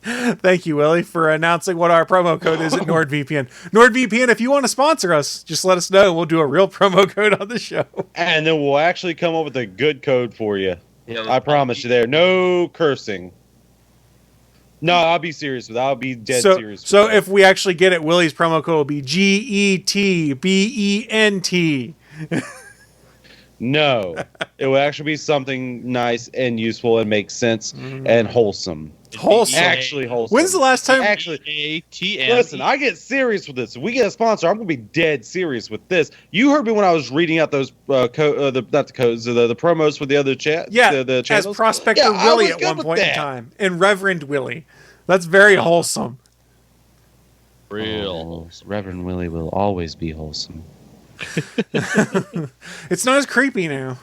Thank you, Willie, for announcing what our promo code is at NordVPN. NordVPN, if you want to sponsor us, just let us know. We'll do a real promo code on the show. And then we'll actually come up with a good code for you. I promise you there. No cursing. No, I'll be serious with that. I'll be dead serious with So that. if we actually get it, Willie's promo code will be GETBENT. No. It will actually be something nice and useful and make sense and wholesome. Wholesome. Actually wholesome. When's the last time? Actually, ATM. listen, I get serious with this. If we get a sponsor, I'm going to be dead serious with this. You heard me when I was reading out those not the codes, the promos for the other chat. Yeah, the as channels. Prospector Yeah, I Willie was at good one with point in that. time. And Reverend Willie. That's very wholesome. Real. Reverend Willie will always be wholesome. It's not as creepy now.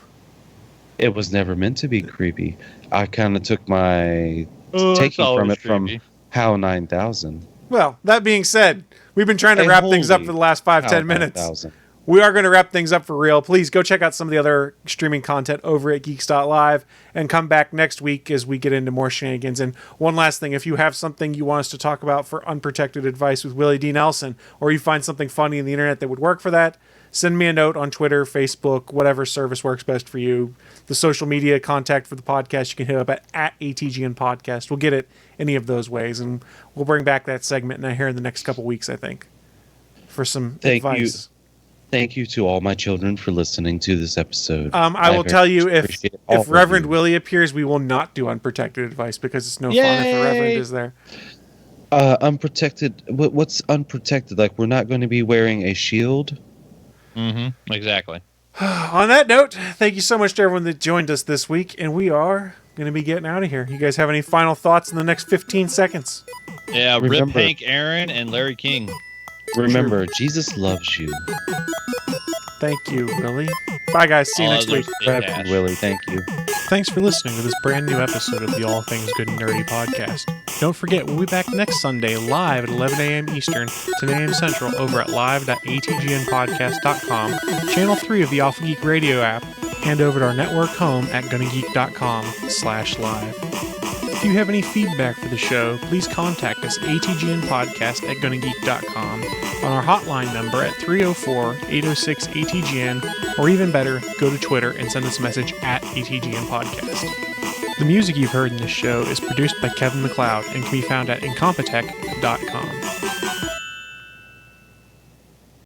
It was never meant to be creepy. I kind of took my Oh, taking it's always from it creepy. from HAL 9000. Well, that being said, we've been trying to Hey, wrap things up holy for the last 5-10 HAL minutes. 9000. we are going to wrap things up for real. Please go check out some of the other streaming content over at geeks.live and come back next week as we get into more shenanigans. And one last thing, if you have something you want us to talk about for Unprotected Advice with Willie D. Nelson, or you find something funny in the internet that would work for that, send me a note on Twitter, Facebook, whatever service works best for you. The social media contact for the podcast, you can hit up at ATGN Podcast. We'll get it any of those ways, and we'll bring back that segment here in the next couple weeks, I think, for some advice. Thank you to all my children for listening to this episode. I will tell you, if Reverend Willie appears, we will not do Unprotected Advice because it's no fun if the Reverend is there. Unprotected. What's unprotected? Like, we're not going to be wearing a shield? Mm-hmm. Exactly. On that note, thank you so much to everyone that joined us this week, and we are going to be getting out of here. You guys have any final thoughts in the next 15 seconds? Yeah, rip Hank Aaron and Larry King. Remember, Jesus loves you. Thank you, Willie. Bye, guys. See you next week. Willie, thank you. Thanks for listening to this brand new episode of the All Things Good and Nerdy podcast. Don't forget, we'll be back next Sunday live at 11 a.m. Eastern, 10 a.m. Central over at live.atgnpodcast.com, channel 3 of the Alpha Geek radio app, and over at our network home at gonnageek.com/live. If you have any feedback for the show, please contact us atgnpodcast@gonnageek.com, on our hotline number at 304-806-ATGN, or even better, go to Twitter and send us a message at ATGN Podcast. The music you've heard in this show is produced by Kevin MacLeod and can be found at incompetech.com.